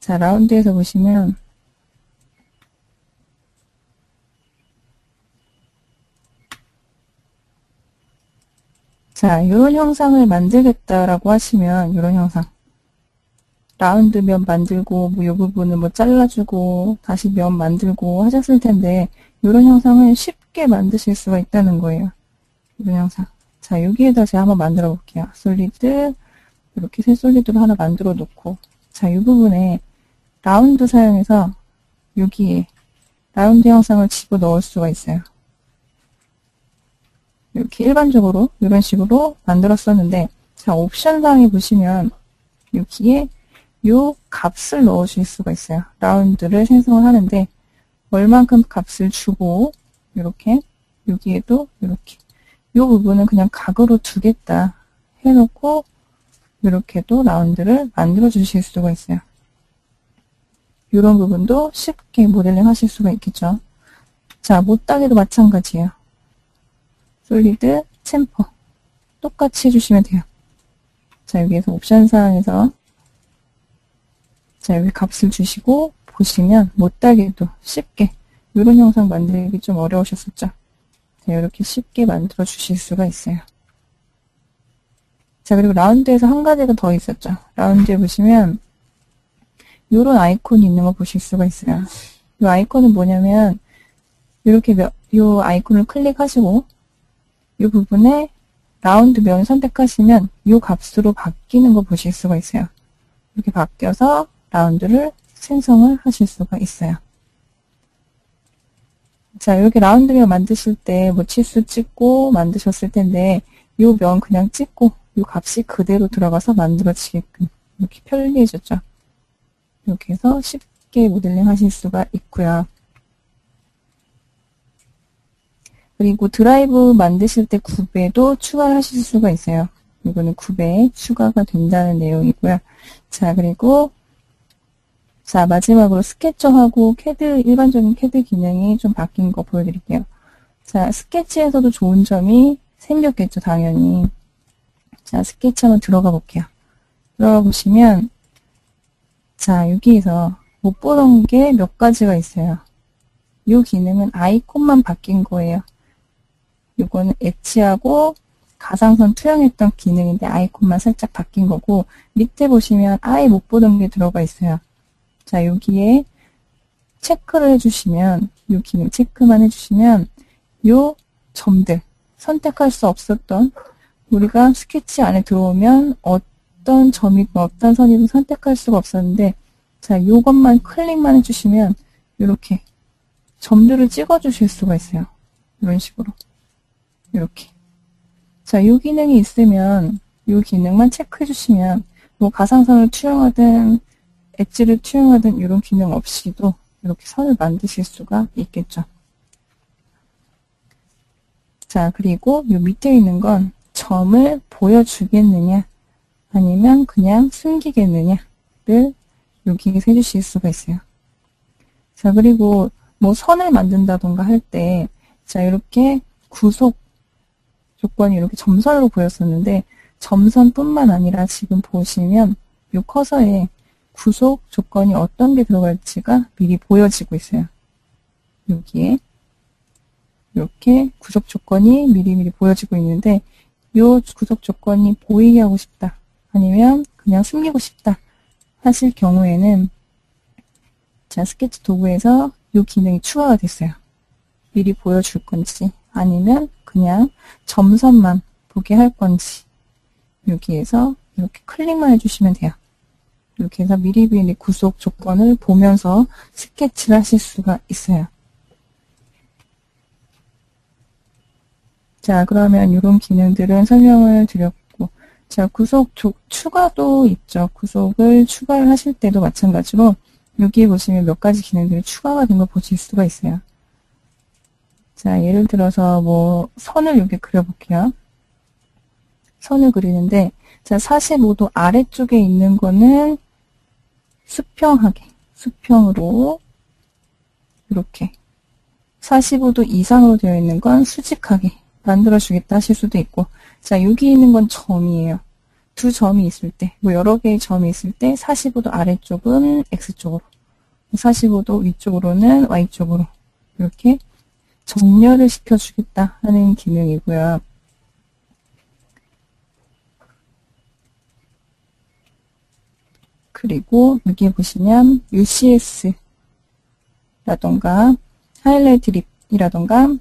자, 라운드에서 보시면 자, 이런 형상을 만들겠다라고 하시면 이런 형상 라운드 면 만들고 뭐 이 부분을 뭐 잘라주고 다시 면 만들고 하셨을 텐데 이런 형상을 쉽게 만드실 수가 있다는 거예요. 이런 형상. 자, 여기에다 제가 한번 만들어 볼게요. 솔리드 이렇게 새 솔리드로 하나 만들어 놓고 자, 이 부분에 라운드 사용해서 여기에 라운드 형상을 집어넣을 수가 있어요. 이렇게 일반적으로 이런 식으로 만들었었는데 자, 옵션 상에 보시면 여기에 요 값을 넣으실 수가 있어요. 라운드를 생성을 하는데 얼만큼 값을 주고 이렇게 여기에도 이렇게 요 부분은 그냥 각으로 두겠다 해놓고 이렇게도 라운드를 만들어 주실 수가 있어요. 이런 부분도 쉽게 모델링 하실 수가 있겠죠. 자, 못따기도 마찬가지예요. 솔리드, 챔퍼 똑같이 해주시면 돼요. 자, 여기에서 옵션 사항에서 자, 여기 값을 주시고 보시면 못따기도 쉽게 이런 형상 만들기 좀 어려우셨었죠. 자, 이렇게 쉽게 만들어 주실 수가 있어요. 자, 그리고 라운드에서 한 가지가 더 있었죠. 라운드에 보시면 이런 아이콘이 있는 거 보실 수가 있어요. 이 아이콘은 뭐냐면 이렇게 이 아이콘을 클릭하시고 이 부분에 라운드 면 선택하시면 이 값으로 바뀌는 거 보실 수가 있어요. 이렇게 바뀌어서 라운드를 생성을 하실 수가 있어요. 자, 이렇게 라운드 면 만드실 때 뭐 치수 찍고 만드셨을 텐데 이 면 그냥 찍고 이 값이 그대로 들어가서 만들어지게끔 이렇게 편리해졌죠. 이렇게 해서 쉽게 모델링 하실 수가 있고요. 그리고 드라이브 만드실 때 굽에도 추가를 하실 수가 있어요. 이거는 굽에 추가가 된다는 내용이고요. 자, 그리고 자, 마지막으로 스케쳐하고 캐드, 일반적인 캐드 기능이 좀 바뀐 거 보여드릴게요. 자, 스케치에서도 좋은 점이 생겼겠죠, 당연히. 자, 스케치 한번 들어가 볼게요. 들어가 보시면 자, 여기에서 못 보던 게 몇 가지가 있어요. 이 기능은 아이콘만 바뀐 거예요. 이거는 엣지하고 가상선 투영했던 기능인데 아이콘만 살짝 바뀐 거고 밑에 보시면 아예 못 보던 게 들어가 있어요. 자, 여기에 체크를 해주시면 이 기능 체크만 해주시면 이 점들 선택할 수 없었던 우리가 스케치 안에 들어오면 어떤 점이든 어떤 선이든 선택할 수가 없었는데 자, 이것만 클릭만 해주시면 이렇게 점들을 찍어주실 수가 있어요. 이런 식으로. 이렇게. 자, 이 기능이 있으면 이 기능만 체크해 주시면 뭐 가상선을 투영하든 엣지를 투영하든 이런 기능 없이도 이렇게 선을 만드실 수가 있겠죠. 자, 그리고 이 밑에 있는 건 점을 보여주겠느냐 아니면 그냥 숨기겠느냐를 여기에서 해주실 수가 있어요. 자, 그리고 뭐 선을 만든다던가 할 때, 자, 이렇게 구속 조건이 이렇게 점선으로 보였었는데, 점선뿐만 아니라 지금 보시면 이 커서에 구속 조건이 어떤 게 들어갈지가 미리 보여지고 있어요. 여기에 이렇게 구속 조건이 미리미리 보여지고 있는데, 이 구속 조건이 보이게 하고 싶다, 아니면 그냥 숨기고 싶다 하실 경우에는, 자, 스케치 도구에서 이 기능이 추가가 됐어요. 미리 보여줄 건지, 아니면 그냥 점선만 보게 할 건지, 여기에서 이렇게 클릭만 해주시면 돼요. 이렇게 해서 미리미리 구속 조건을 보면서 스케치를 하실 수가 있어요. 자, 그러면 이런 기능들은 설명을 드렸고, 자, 구속 추가도 있죠. 구속을 추가를 하실 때도 마찬가지로 여기에 보시면 몇 가지 기능들이 추가가 된 걸 보실 수가 있어요. 자, 예를 들어서 뭐 선을 여기 그려볼게요. 선을 그리는데, 자, 45도 아래쪽에 있는 거는 수평하게, 수평으로 이렇게 45도 이상으로 되어 있는 건 수직하게 만들어주겠다 하실 수도 있고, 자, 여기 있는 건 점이에요. 두 점이 있을 때, 뭐 여러 개의 점이 있을 때 45도 아래쪽은 X쪽으로, 45도 위쪽으로는 Y쪽으로 이렇게 정렬을 시켜주겠다 하는 기능이고요. 그리고 여기 보시면 UCS라던가 하이라이트 립이라던가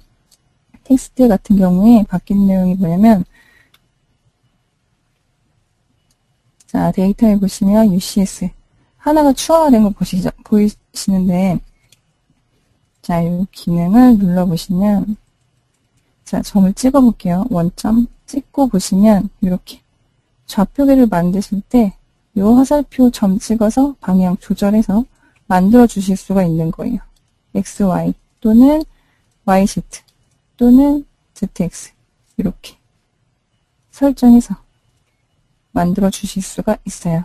텍스트 같은 경우에 바뀐 내용이 뭐냐면, 자, 데이터에 보시면 UCS 하나가 추가가 된 걸 보이시는데, 자, 이 기능을 눌러보시면, 자, 점을 찍어볼게요. 원점 찍고 보시면 이렇게 좌표계를 만드실 때 이 화살표 점 찍어서 방향 조절해서 만들어 주실 수가 있는 거예요. XY 또는 YZ 또는 ZX 이렇게 설정해서 만들어 주실 수가 있어요.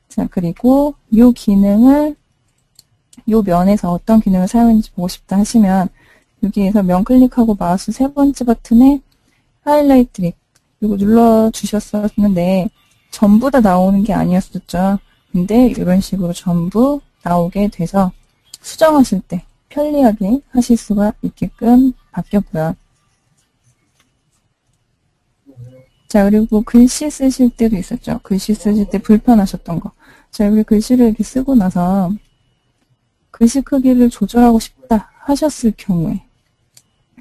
자, 그리고 이 기능을 이 면에서 어떤 기능을 사용했는지 보고 싶다 하시면 여기에서 면 클릭하고 마우스 세 번째 버튼에 하이라이트 립 이거 눌러 주셨었는데 전부 다 나오는 게 아니었었죠. 근데 이런 식으로 전부 나오게 돼서 수정하실 때 편리하게 하실 수가 있게끔 바뀌었고요. 자, 그리고 글씨 쓰실 때도 있었죠. 글씨 쓰실 때 불편하셨던 거. 자, 여기 글씨를 이렇게 쓰고 나서 글씨 크기를 조절하고 싶다 하셨을 경우에,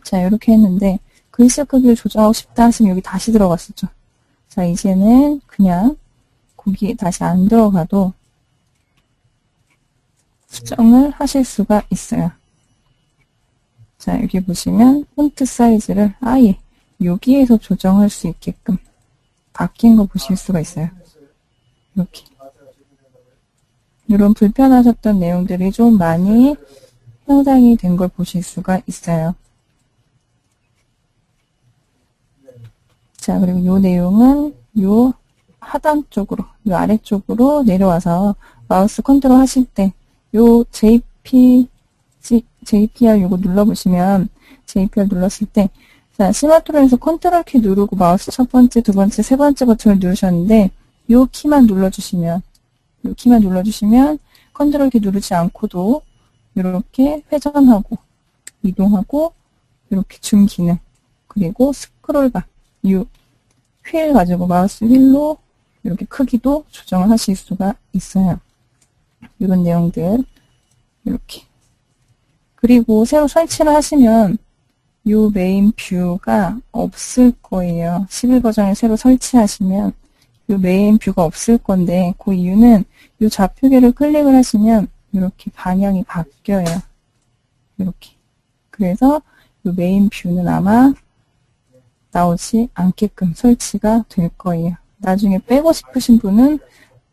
자, 이렇게 했는데 글씨 크기를 조절하고 싶다 하시면 여기 다시 들어갔었죠. 자, 이제는 그냥 거기 다시 안 들어가도 수정을 하실 수가 있어요. 자, 여기 보시면 폰트 사이즈를 아예 여기에서 조정할 수 있게끔 바뀐 거 보실 수가 있어요. 이렇게. 이런 불편하셨던 내용들이 좀 많이 향상이 된 걸 보실 수가 있어요. 자, 그리고 이 내용은 이 하단 쪽으로, 이 아래쪽으로 내려와서 마우스 컨트롤 하실 때 이 JPR 요거 눌러보시면, JPR 눌렀을 때, 자, 스마트폰에서 컨트롤 키 누르고 마우스 첫 번째, 두 번째, 세 번째 버튼을 누르셨는데 이 키만 눌러주시면, 컨트롤 키 누르지 않고도 이렇게 회전하고 이동하고 이렇게 줌 기능, 그리고 스크롤바, 이 휠 가지고 마우스 휠로 이렇게 크기도 조정을 하실 수가 있어요. 이런 내용들 이렇게. 그리고 새로 설치를 하시면 이 메인 뷰가 없을 거예요. 11버전을 새로 설치하시면 이 메인 뷰가 없을 건데, 그 이유는 이 좌표계를 클릭을 하시면 이렇게 방향이 바뀌어요. 이렇게. 그래서 이 메인 뷰는 아마 나오지 않게끔 설치가 될 거예요. 나중에 빼고 싶으신 분은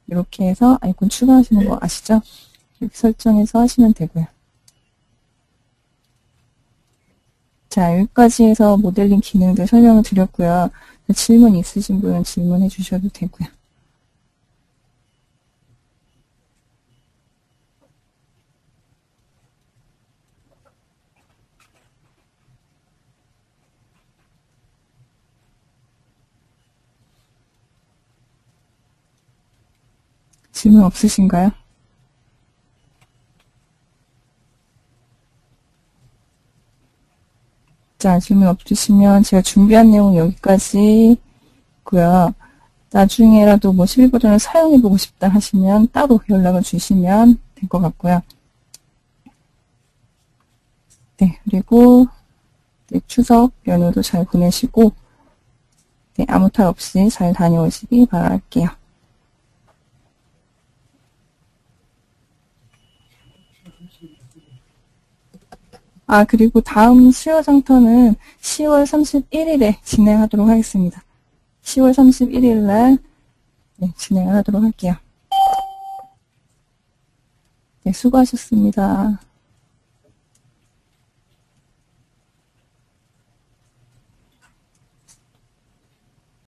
이렇게 해서 아이콘 추가하시는 거 아시죠? 이렇게 설정해서 하시면 되고요. 자, 여기까지 해서 모델링 기능들 설명을 드렸고요. 질문 있으신 분은 질문해 주셔도 되고요. 질문 없으신가요? 자, 질문 없으시면 제가 준비한 내용은 여기까지고요. 나중에라도 뭐 11버전을 사용해보고 싶다 하시면 따로 연락을 주시면 될 것 같고요. 네, 그리고 네, 추석 연휴도 잘 보내시고 네, 아무 탈 없이 잘 다녀오시기 바랄게요. 아, 그리고 다음 수요 장터는 10월 31일에 진행하도록 하겠습니다. 10월 31일 날 네, 진행을 하도록 할게요. 네, 수고하셨습니다.